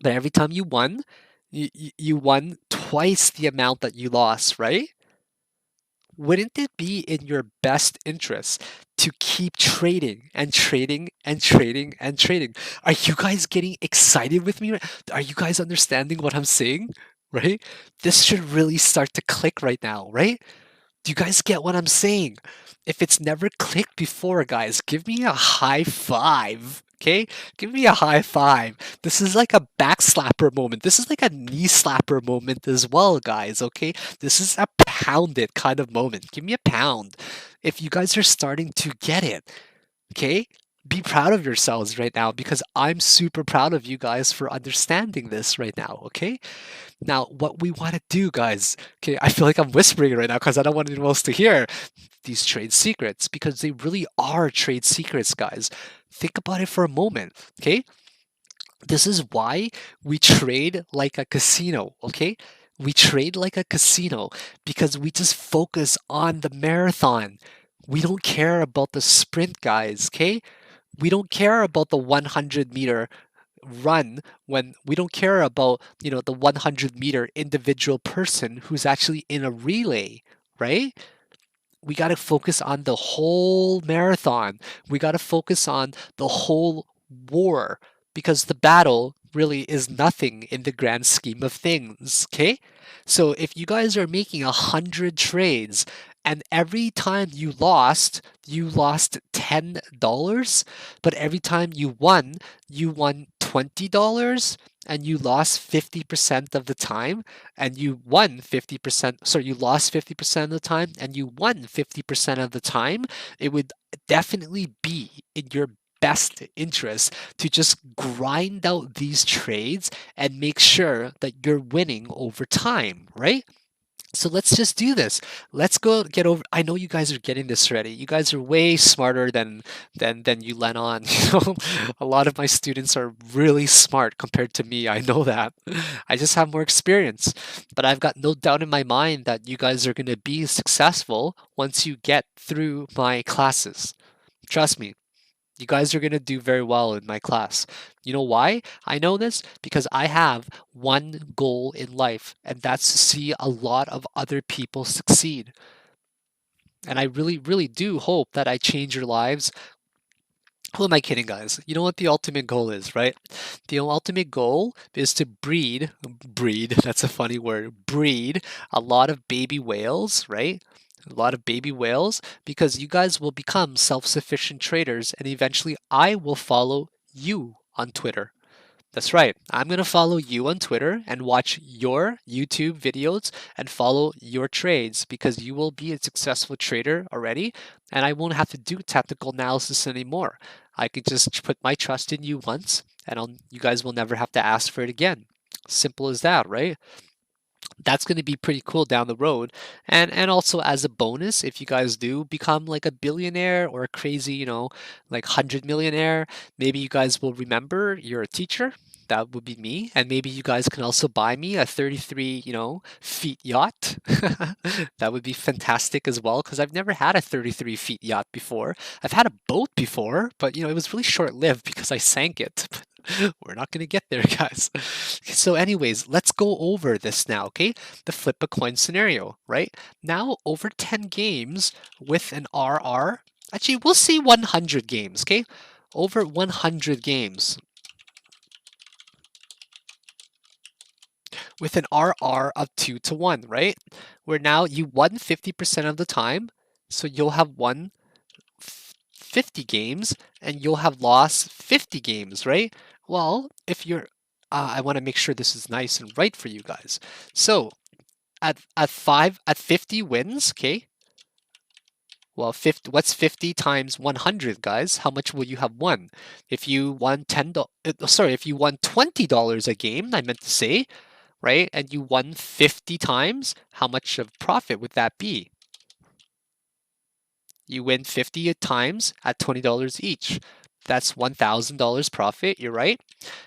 But every time you won, you won twice the amount that you lost, right? Wouldn't it be in your best interest to keep trading and trading and trading and trading? Are you guys getting excited with me? Are you guys understanding what I'm saying? Right? This should really start to click right now, right? Do you guys get what I'm saying? If it's never clicked before, guys, give me a high five. Okay? Give me a high five. This is like a back slapper moment. This is like a knee slapper moment as well, guys. Okay? This is a pound it kind of moment. Give me a pound if you guys are starting to get it. Okay? be proud of yourselves right now because I'm super proud of you guys for understanding this right now, okay? Now, what we want to do, guys, okay, I feel like I'm whispering right now because I don't want anyone else to hear these trade secrets because they really are trade secrets, guys. Think about it for a moment, okay? This is why we trade like a casino, okay? We trade like a casino because we just focus on the marathon. We don't care about the sprint, guys, okay? We don't care about the 100-meter run when we don't care about, the 100-meter individual person who's actually in a relay, right? We got to focus on the whole marathon. We got to focus on the whole war because the battle really is nothing in the grand scheme of things. Okay? So if you guys are making 100 trades and every time you lost $10, but every time you won $20 and you lost 50% of the time and you won 50%, sorry, you lost 50% of the time and you won 50% of the time, it would definitely be in your best interest to just grind out these trades and make sure that you're winning over time, right? So let's just do this. Let's go get over. I know you guys are getting this ready. You guys are way smarter than you let on. A lot of my students are really smart compared to me. I know that. I just have more experience. But I've got no doubt in my mind that you guys are going to be successful once you get through my classes. Trust me. You guys are going to do very well in my class. You know why I know this? Because I have one goal in life, and that's to see a lot of other people succeed. And I really, really do hope that I change your lives. Who am I kidding, guys? You know what the ultimate goal is, right? The ultimate goal is to breed, that's a funny word, breed a lot of baby whales, right? A lot of baby whales because you guys will become self-sufficient traders and eventually I will follow you on Twitter. That's right. I'm going to follow you on Twitter and watch your YouTube videos and follow your trades because you will be a successful trader already and I won't have to do technical analysis anymore. I could just put my trust in you once and you guys will never have to ask for it again. Simple as that, right? That's going to be pretty cool down the road. And also as a bonus, if you guys do become like a billionaire or a crazy, like 100 millionaire, maybe you guys will remember you're a teacher. That would be me. And maybe you guys can also buy me a 33, feet yacht. That would be fantastic as well because I've never had a 33 feet yacht before. I've had a boat before, but it was really short-lived because I sank it. We're not going to get there, guys. So anyways, let's go over this now, okay? The flip a coin scenario, right? Now, over 10 games with an RR. Actually, we'll see 100 games, okay? Over 100 games with an RR of 2 to 1, right? Where now you won 50% of the time, so you'll have won 50 games and you'll have lost 50 games, right? Well, if you're, I want to make sure this is nice and right for you guys. So at 50 wins, okay? Well, 50, what's 50 times 100, guys? How much will you have won? If you won if you won $20 a game, I meant to say, right? And you won 50 times, how much of profit would that be? You win 50 times at $20 each. That's $1,000 profit, you're right.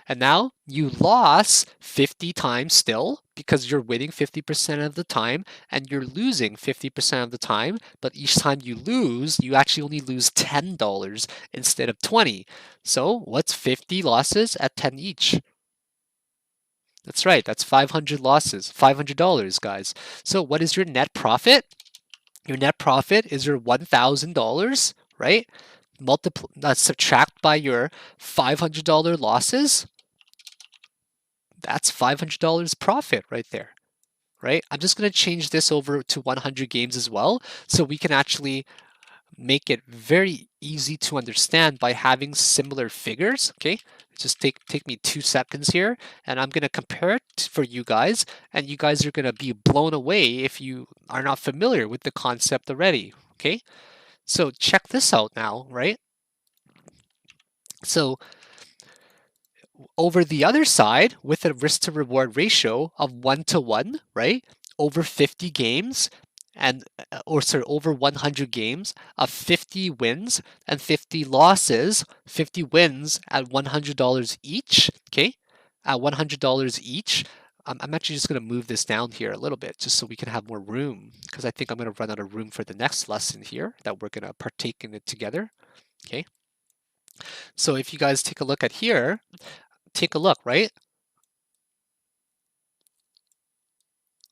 And now you lost 50 times still because you're winning 50% of the time and you're losing 50% of the time. But each time you lose, you actually only lose $10 instead of 20. So what's 50 losses at 10 each? That's right, that's 500 losses, $500, guys. So what is your net profit? Your net profit is your $1,000, right? Subtract by your $500 losses. That's $500 profit right there, right? I'm just going to change this over to 100 games as well, so we can actually make it very easy to understand by having similar figures, okay? Just take me 2 seconds here, and I'm going to compare it for you guys, and you guys are going to be blown away if you are not familiar with the concept already, okay? So check this out now, right? So over the other side, with a risk to reward ratio of 1 to 1, right? Over 50 games and or sorry, over 100 games of 50 wins and 50 losses, 50 wins at $100 each, okay? At $100 each. I'm actually just going to move this down here a little bit just so we can have more room because I think I'm going to run out of room for the next lesson here that we're going to partake in it together. Okay. So if you guys take a look at here, take a look, right?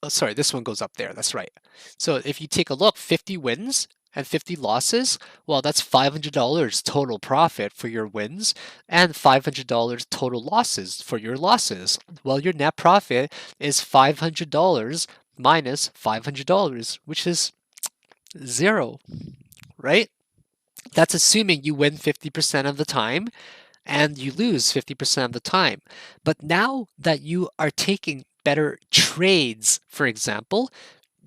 Oh, sorry, this one goes up there. That's right. So if you take a look, 50 wins and 50 losses, well, that's $500 total profit for your wins and $500 total losses for your losses. Well, your net profit is $500 minus $500, which is zero, right? That's assuming you win 50% of the time and you lose 50% of the time. But now that you are taking better trades, for example,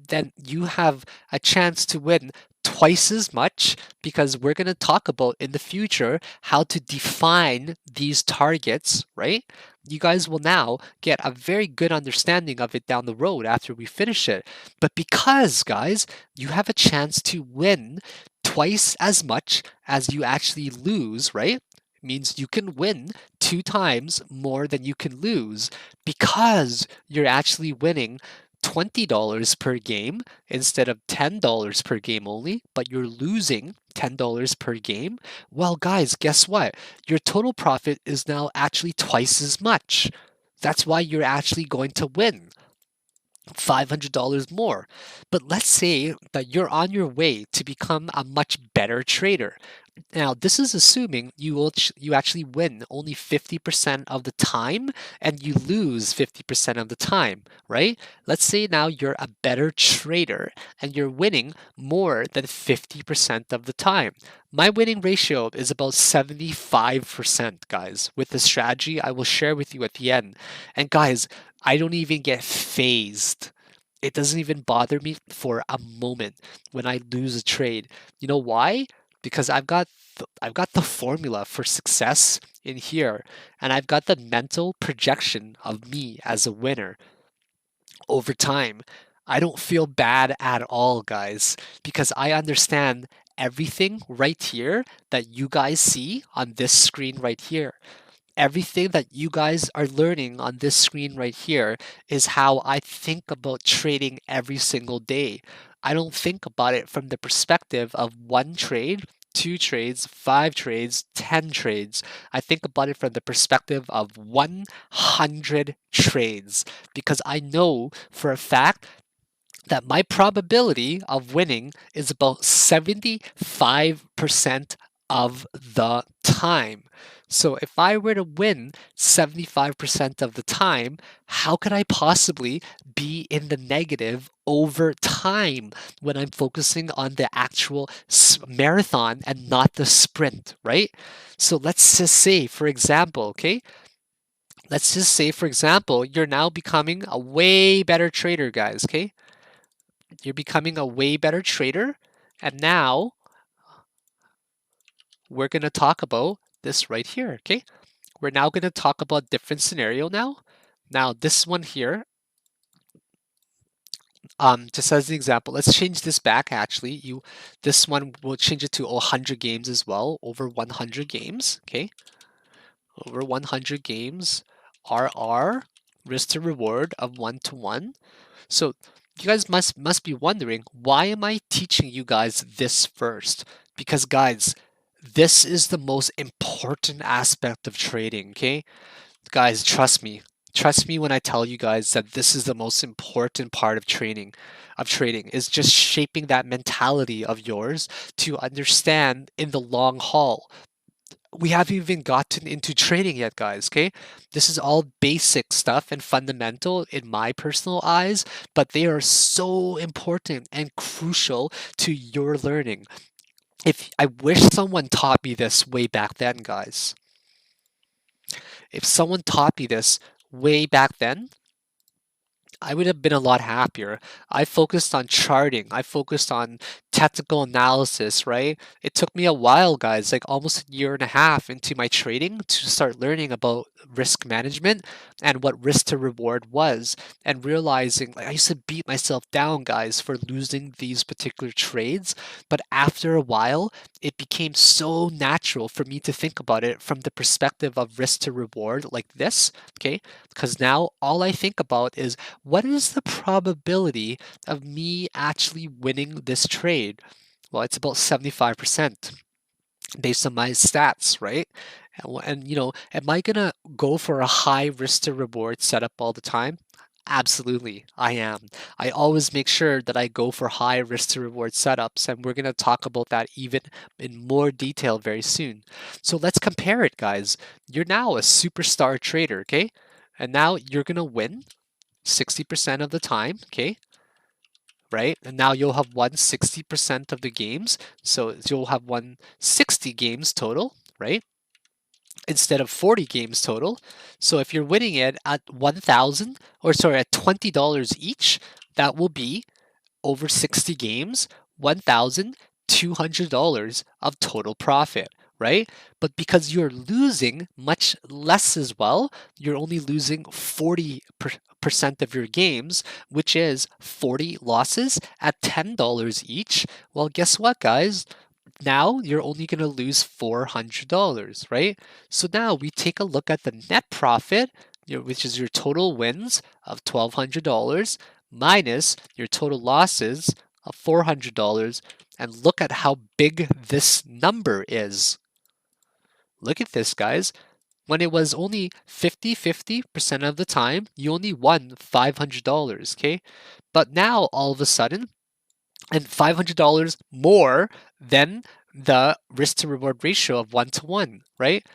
then you have a chance to win twice as much because we're going to talk about in the future how to define these targets, right? You guys will now get a very good understanding of it down the road after we finish it. But because, guys, you have a chance to win twice as much as you actually lose, right? Means you can win 2 times more than you can lose because you're actually winning $20 per game instead of $10 per game only, but you're losing $10 per game. Well, guys, guess what? Your total profit is now actually twice as much. That's why you're actually going to win $500 more. But let's say that you're on your way to become a much better trader. Now, this is assuming you actually win only 50% of the time and you lose 50% of the time, right? Let's say now you're a better trader and you're winning more than 50% of the time. My winning ratio is about 75%, guys, with the strategy I will share with you at the end. And guys, I don't even get phased. It doesn't even bother me for a moment when I lose a trade. You know why? Because I've got the formula for success in here, and I've got the mental projection of me as a winner over time. I don't feel bad at all, guys, because I understand everything right here that you guys see on this screen right here. Everything that you guys are learning on this screen right here is how I think about trading every single day. I don't think about it from the perspective of one trade, two trades, five trades, 10 trades. I think about it from the perspective of 100 trades because I know for a fact that my probability of winning is about 75% of the time. So if I were to win 75% of the time, how could I possibly be in the negative over time when I'm focusing on the actual marathon and not the sprint, right? So let's just say, for example, okay, let's just say, for example, you're now becoming a way better trader, guys, okay? You're becoming a way better trader. And now we're going to talk about this right here, okay? We're now going to talk about different scenario now. Now, this one here, just as an example, let's change this back actually. This one, we'll change it to 100 games as well, over 100 games, okay? Over 100 games, RR, risk to reward of 1 to 1. So you guys must be wondering, why am I teaching you guys this first? Because guys, this is the most important aspect of trading, okay? Guys, trust me. Trust me when I tell you guys that this is the most important part of trading is just shaping that mentality of yours to understand in the long haul. We haven't even gotten into trading yet, guys, okay? This is all basic stuff and fundamental in my personal eyes, but they are so important and crucial to your learning. If I wish someone taught me this way back then, guys. If someone taught me this way back then, I would have been a lot happier. I focused on charting. I focused on technical analysis, right? It took me a while, guys, like almost a year and a half into my trading to start learning about risk management and what risk to reward was, and realizing like I used to beat myself down, guys, for losing these particular trades. But after a while, it became so natural for me to think about it from the perspective of risk to reward like this, okay? Because now all I think about is what is the probability of me actually winning this trade? Well, it's about 75% based on my stats, right? And am I gonna go for a high risk to reward setup all the time? Absolutely, I am. I always make sure that I go for high risk to reward setups, and we're gonna talk about that even in more detail very soon. So let's compare it, guys. You're now a superstar trader, okay? And now you're gonna win 60% of the time, okay? Right? And now you'll have won 60% of the games. So you'll have won 60 games total, right? Instead of 40 games total. So if you're winning it at 1,000, or sorry, at $20 each, that will be over 60 games, $1,200 of total profit, right? But because you're losing much less as well, you're only losing 40% of your games, which is 40 losses at $10 each. Well, guess what, guys? Now you're only going to lose $400, right? So now we take a look at the net profit, which is your total wins of $1,200 minus your total losses of $400, and look at how big this number is. Look at this, guys. When it was only 50% of the time, you only won $500, okay? But now all of a sudden, and $500 more than the risk to reward ratio of 1 to 1, right?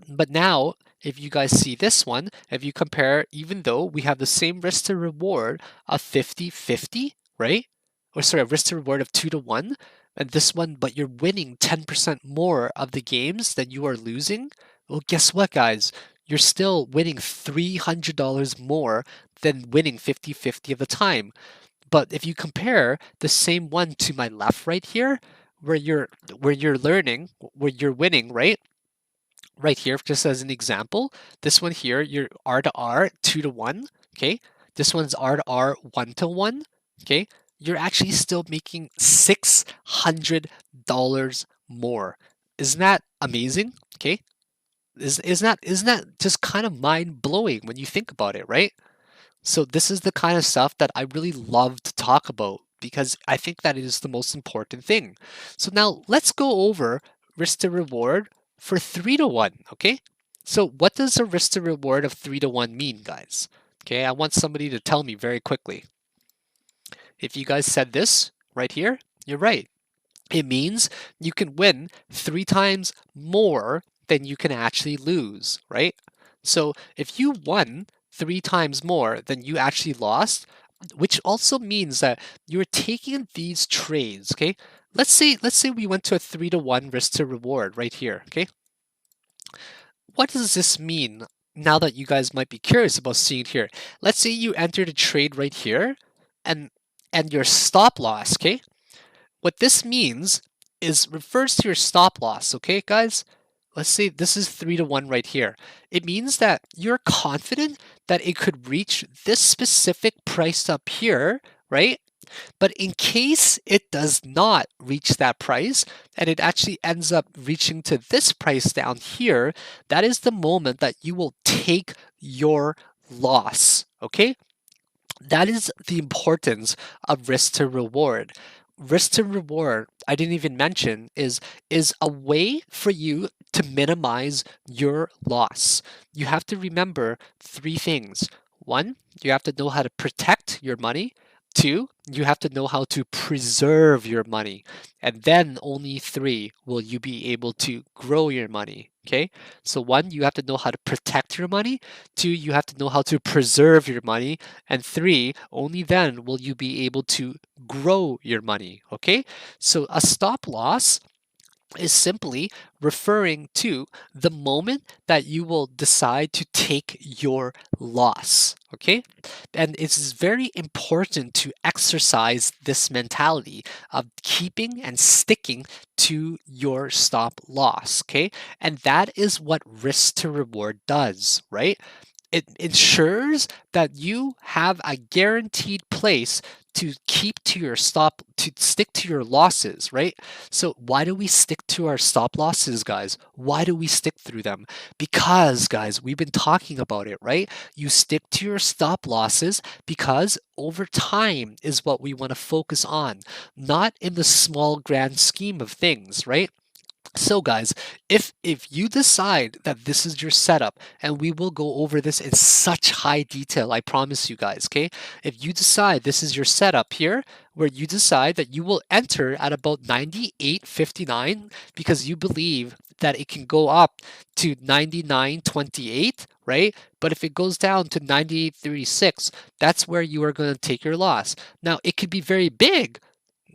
But now, if you guys see this one, if you compare, even though we have the same risk to reward of 50-50, right? Or sorry, a risk to reward of 2 to 1, and this one, but you're winning 10% more of the games than you are losing. Well, guess what, guys? You're still winning $300 more than winning 50-50 of the time. But if you compare the same one to my left right here, where you're learning, where you're winning, right? Right here, just as an example, this one here, you're R to R 2 to 1, okay? This one's R to R 1 to 1, okay? You're actually still making $600 more. Isn't that amazing? Okay? Isn't that just kind of mind blowing when you think about it, right? So this is the kind of stuff that I really love to talk about because I think that is the most important thing. So now let's go over risk to reward for 3 to 1, okay? So what does a risk to reward of 3 to 1 mean, guys? Okay, I want somebody to tell me very quickly. If you guys said this right here, you're right. It means you can win 3 times more than you can actually lose, right? So if you won 3 times more than you actually lost, which also means that you're taking these trades, okay? Let's say we went to a 3 to 1 risk to reward right here, okay? What does this mean now that you guys might be curious about seeing it here? Let's say you entered a trade right here and your stop loss, okay? What this means is refers to your stop loss, okay, guys? Let's say this is 3 to 1 right here. It means that you're confident that it could reach this specific price up here, right? But in case it does not reach that price and it actually ends up reaching to this price down here, that is the moment that you will take your loss, okay? That is the importance of risk to reward. Risk to reward, I didn't even mention, is a way for you to minimize your loss. You have to remember 3 things. 1, you have to know how to protect your money. 2, you have to know how to preserve your money. And then only 3 will you be able to grow your money. Okay? So 1, you have to know how to protect your money. 2, you have to know how to preserve your money. And 3, only then will you be able to grow your money. Okay? So a stop loss is simply referring to the moment that you will decide to take your loss. Okay? And it's very important to exercise this mentality of keeping and sticking to your stop loss. Okay? And that is what risk to reward does, right? It ensures that you have a guaranteed place to keep to your stop, to stick to your losses, right? So why do we stick to our stop losses, guys? Why do we stick through them? Because, guys, we've been talking about it, right? You stick to your stop losses because over time is what we want to focus on, not in the small grand scheme of things, right? So guys, if you decide that this is your setup, and we will go over this in such high detail, I promise you guys, okay? If you decide this is your setup here, where you decide that you will enter at about 98.59 because you believe that it can go up to 99.28, right? But if it goes down to 98.36, that's where you are going to take your loss. Now, it could be very big,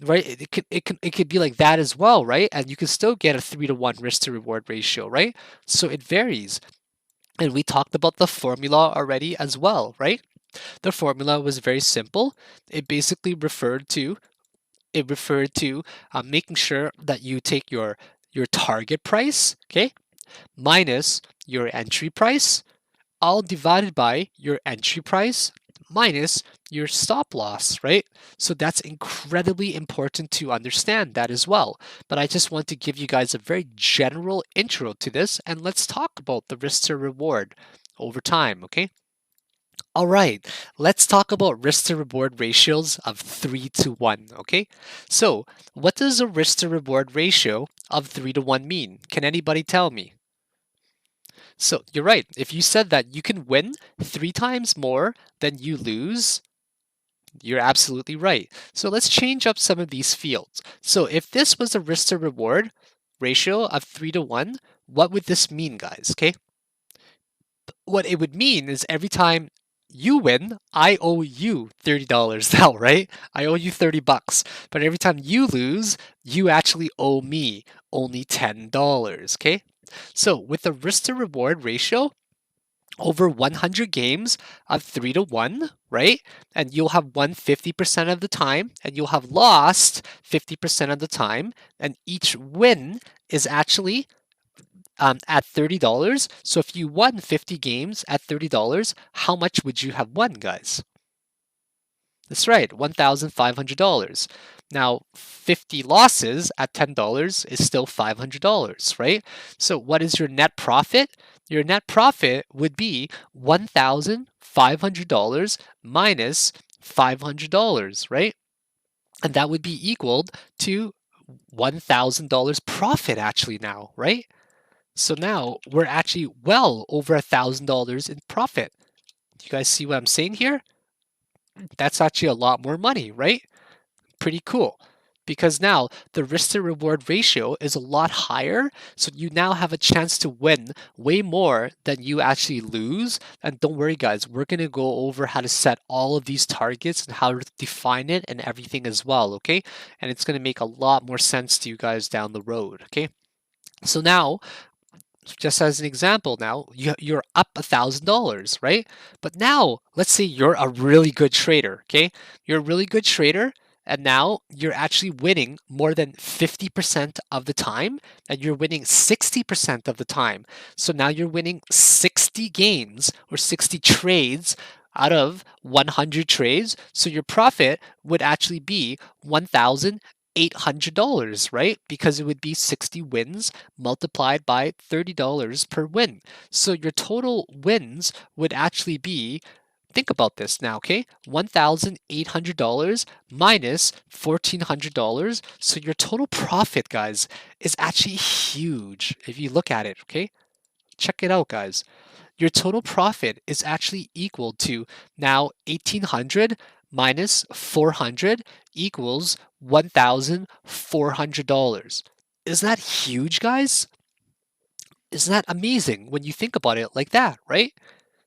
right? It could be like that as well, right? And you can still get a 3-to-1 risk to reward ratio, right? So it varies. And we talked about the formula already as well, right? The formula was very simple. It basically referred to making sure that you take your target price, okay, minus your entry price, all divided by your entry price minus your stop loss, right? So that's incredibly important to understand that as well. But I just want to give you guys a very general intro to this, and let's talk about the risk to reward over time, okay? All right, let's talk about risk to reward ratios of 3-to-1, okay? So, what does a risk to reward ratio of 3-to-1 mean? Can anybody tell me? So you're right. If you said that you can win 3 times more than you lose, you're absolutely right. So let's change up some of these fields. So if this was a risk to reward ratio of 3-to-1, what would this mean, guys? Okay. What it would mean is every time you win, I owe you $30 now, right? I owe you 30 bucks. But every time you lose, you actually owe me only $10, okay? So with the risk to reward ratio, over 100 games of 3-to-1, right? And you'll have won 50% of the time, and you'll have lost 50% of the time. And each win is actually at $30. So if you won 50 games at $30, how much would you have won, guys? That's right, $1,500. Now, 50 losses at $10 is still $500, right? So what is your net profit? Your net profit would be $1,500 minus $500, right? And that would be equaled to $1,000 profit actually now, right? So now we're actually well over $1,000 in profit. Do you guys see what I'm saying here? That's actually a lot more money, right? Pretty cool. Because now the risk to reward ratio is a lot higher, so you now have a chance to win way more than you actually lose. And don't worry, guys, we're going to go over how to set all of these targets and how to define it and everything as well, okay? And it's going to make a lot more sense to you guys down the road, okay? So now, just as an example, now you're up $1,000, right? But now let's say you're a really good trader, okay? You're a really good trader, and now you're actually winning more than 50% of the time, and you're winning 60% of the time. So now you're winning 60 games or 60 trades out of 100 trades. So your profit would actually be $1,800, right? Because it would be 60 wins multiplied by $30 per win. So your total wins would actually be, think about this now, okay? $1,800 minus $1,400. So your total profit, guys, is actually huge if you look at it, okay? Check it out, guys. Your total profit is actually equal to now 1,800 minus 400 equals $1,400. Isn't that huge, guys? Isn't that amazing when you think about it like that, right?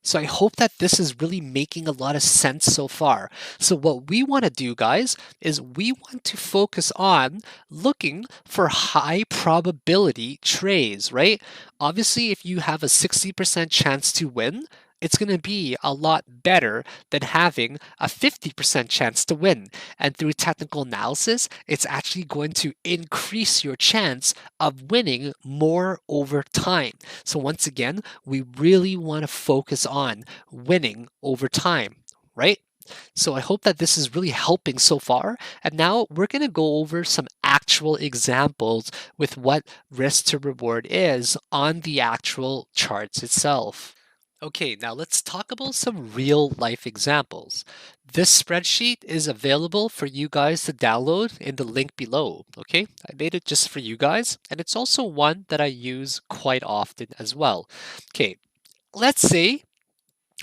So I hope that this is really making a lot of sense so far. So what we want to do, guys, is we want to focus on looking for high probability trades, right? Obviously, if you have a 60% chance to win, it's going to be a lot better than having a 50% chance to win. And through technical analysis, it's actually going to increase your chance of winning more over time. So once again, we really want to focus on winning over time, right? So I hope that this is really helping so far. And now we're going to go over some actual examples with what risk to reward is on the actual charts itself. Okay, now let's talk about some real life examples. This spreadsheet is available for you guys to download in the link below. Okay, I made it just for you guys, and it's also one that I use quite often as well. Okay, let's say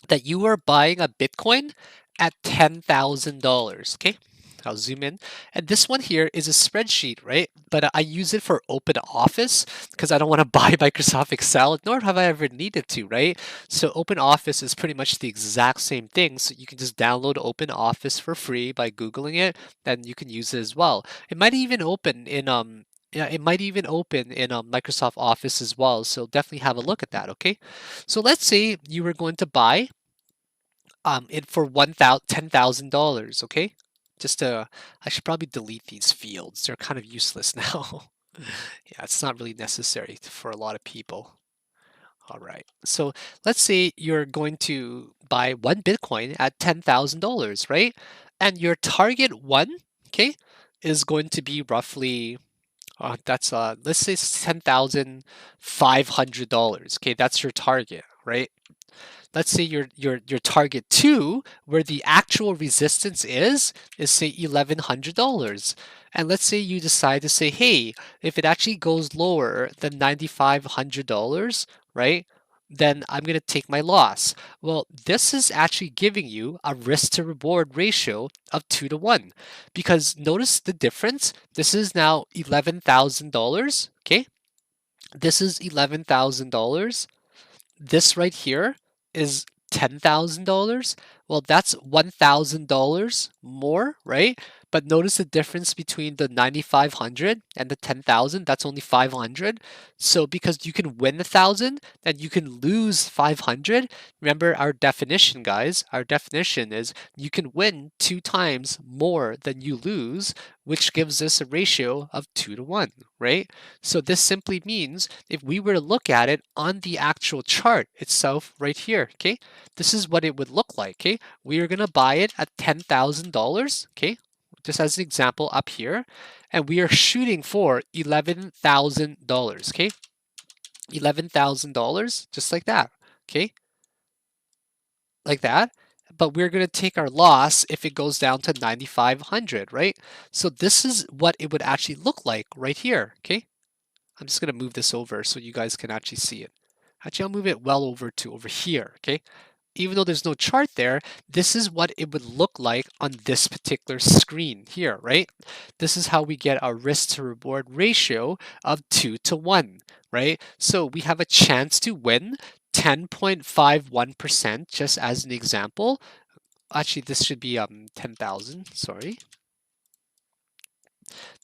that you are buying a Bitcoin at $10,000. Okay, I'll zoom in. And this one here is a spreadsheet, right? But I use it for Open Office because I don't want to buy Microsoft Excel, nor have I ever needed to, right? So Open Office is pretty much the exact same thing. So you can just download Open Office for free by Googling it, and you can use it as well. It might even open in yeah, it might even open in Microsoft Office as well. So definitely have a look at that, okay? So let's say you were going to buy it for $10,000, okay? I should probably delete these fields. They're kind of useless now. Yeah, it's not really necessary for a lot of people. All right. So let's say you're going to buy one Bitcoin at $10,000, right? And your target one, okay, is going to be roughly that's let's say $10,500. Okay, that's your target, right? Let's say your target two, where the actual resistance is say $1,100. And let's say you decide to say, hey, if it actually goes lower than $9,500, right? Then I'm going to take my loss. Well, this is actually giving you a risk to reward ratio of 2 to 1. Because notice the difference. This is now $11,000. Okay. This is $11,000. This right here is $10,000. Well, that's $1,000 more, right? But notice the difference between the 9,500 and the 10,000. That's only 500. So because you can win 1,000 and you can lose 500. Remember our definition, guys. Our definition is you can win 2 times more than you lose, which gives us a ratio of 2 to 1, right? So this simply means if we were to look at it on the actual chart itself right here, okay, this is what it would look like, okay? We are going to buy it at $10,000, okay, just as an example up here, and we are shooting for $11,000, okay? $11,000, just like that, okay? Like that. But we're going to take our loss if it goes down to 9,500, right? So this is what it would actually look like right here, okay? I'm just going to move this over so you guys can actually see it. Actually, I'll move it well over to over here, okay? Even though there's no chart there, this is what it would look like on this particular screen here, right? This is how we get our risk to reward ratio of 2 to 1, right? So we have a chance to win 10.51%, just as an example. Actually, this should be 10,000, sorry.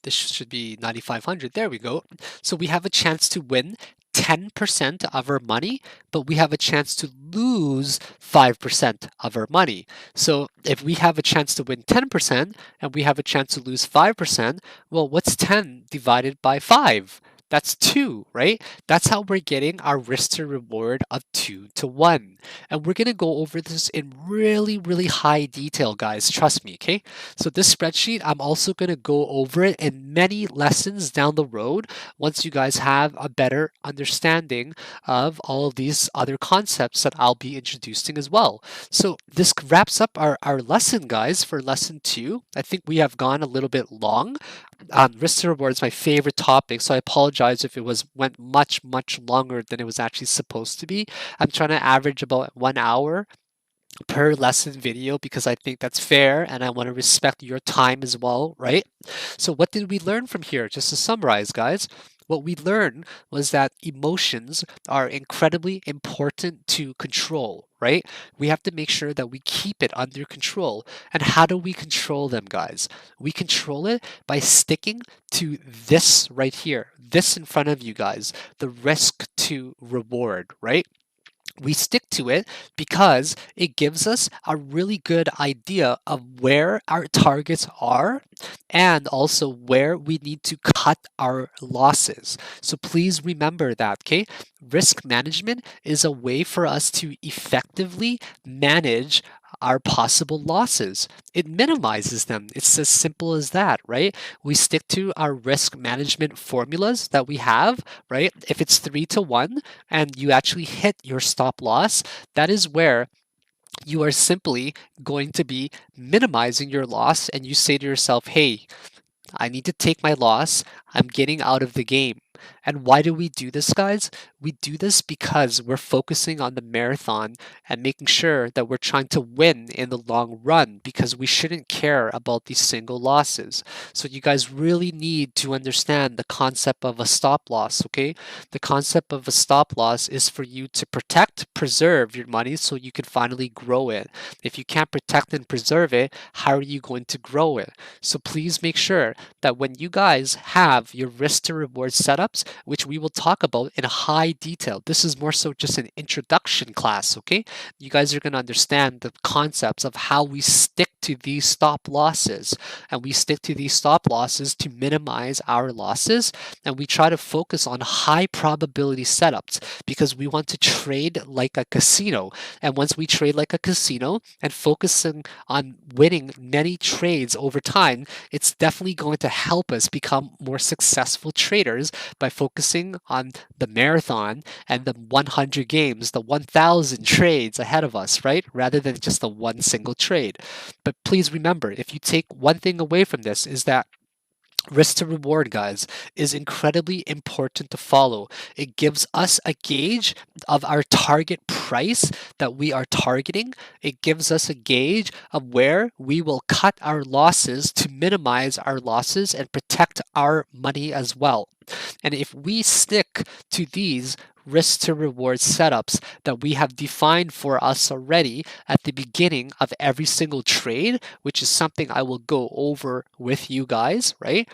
This should be 9,500. There we go. So we have a chance to win 10% of our money, but we have a chance to lose 5% of our money. So if we have a chance to win 10% and we have a chance to lose 5%, well, what's 10 divided by 5? That's 2, right? That's how we're getting our risk to reward of 2 to 1. And we're going to go over this in really, really high detail, guys. Trust me, okay? So this spreadsheet, I'm also going to go over it in many lessons down the road once you guys have a better understanding of all of these other concepts that I'll be introducing as well. So this wraps up our lesson, guys, for lesson 2. I think we have gone a little bit long. Risk to reward is my favorite topic, so I apologize if it went much longer than it was actually supposed to be. I'm trying to average about 1 hour per lesson video because I think that's fair and I want to respect your time as well, right? So what did we learn from here? Just to summarize, guys, what we learned was that emotions are incredibly important to control, right? We have to make sure that we keep it under control. And how do we control them, guys? We control it by sticking to this right here, this in front of you guys, the risk to reward, right? We stick to it because it gives us a really good idea of where our targets are and also where we need to cut our losses. So please remember that, okay? Risk management is a way for us to effectively manage our possible losses. It minimizes them. It's as simple as that, right? We stick to our risk management formulas that we have, right? If it's 3 to 1, and you actually hit your stop loss, that is where you are simply going to be minimizing your loss. And you say to yourself, hey, I need to take my loss. I'm getting out of the game. And why do we do this, guys? We do this because we're focusing on the marathon and making sure that we're trying to win in the long run because we shouldn't care about these single losses. So, you guys really need to understand the concept of a stop loss, okay? The concept of a stop loss is for you to protect, preserve your money so you can finally grow it. If you can't protect and preserve it, how are you going to grow it? So, please make sure that when you guys have your risk to reward setups, which we will talk about in high detail, this is more so just an introduction class, okay? You guys are going to understand the concepts of how we stick to these stop losses. And we stick to these stop losses to minimize our losses. And we try to focus on high probability setups because we want to trade like a casino. And once we trade like a casino and focusing on winning many trades over time, it's definitely going to help us become more successful traders by focusing on the marathon and the 100 games, the 1,000 trades ahead of us, right? Rather than just the one single trade. But please remember, if you take one thing away from this, is that risk to reward, guys, is incredibly important to follow. It gives us a gauge of our target price that we are targeting. It gives us a gauge of where we will cut our losses to minimize our losses and protect our money as well. And if we stick to these risk to reward setups that we have defined for us already at the beginning of every single trade, which is something I will go over with you guys, right?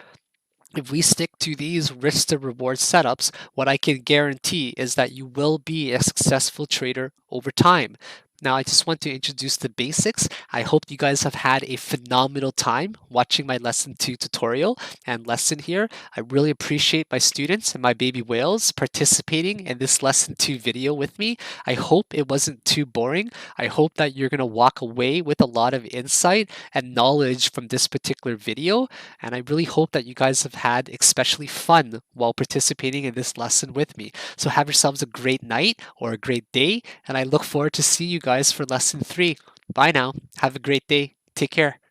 If we stick to these risk to reward setups, what I can guarantee is that you will be a successful trader over time. Now, I just want to introduce the basics. I hope you guys have had a phenomenal time watching my lesson 2 tutorial and lesson here. I really appreciate my students and my baby whales participating in this lesson 2 video with me. I hope it wasn't too boring. I hope that you're going to walk away with a lot of insight and knowledge from this particular video. And I really hope that you guys have had especially fun while participating in this lesson with me. So have yourselves a great night or a great day, and I look forward to seeing you guys for lesson 3. Bye now. Have a great day. Take care.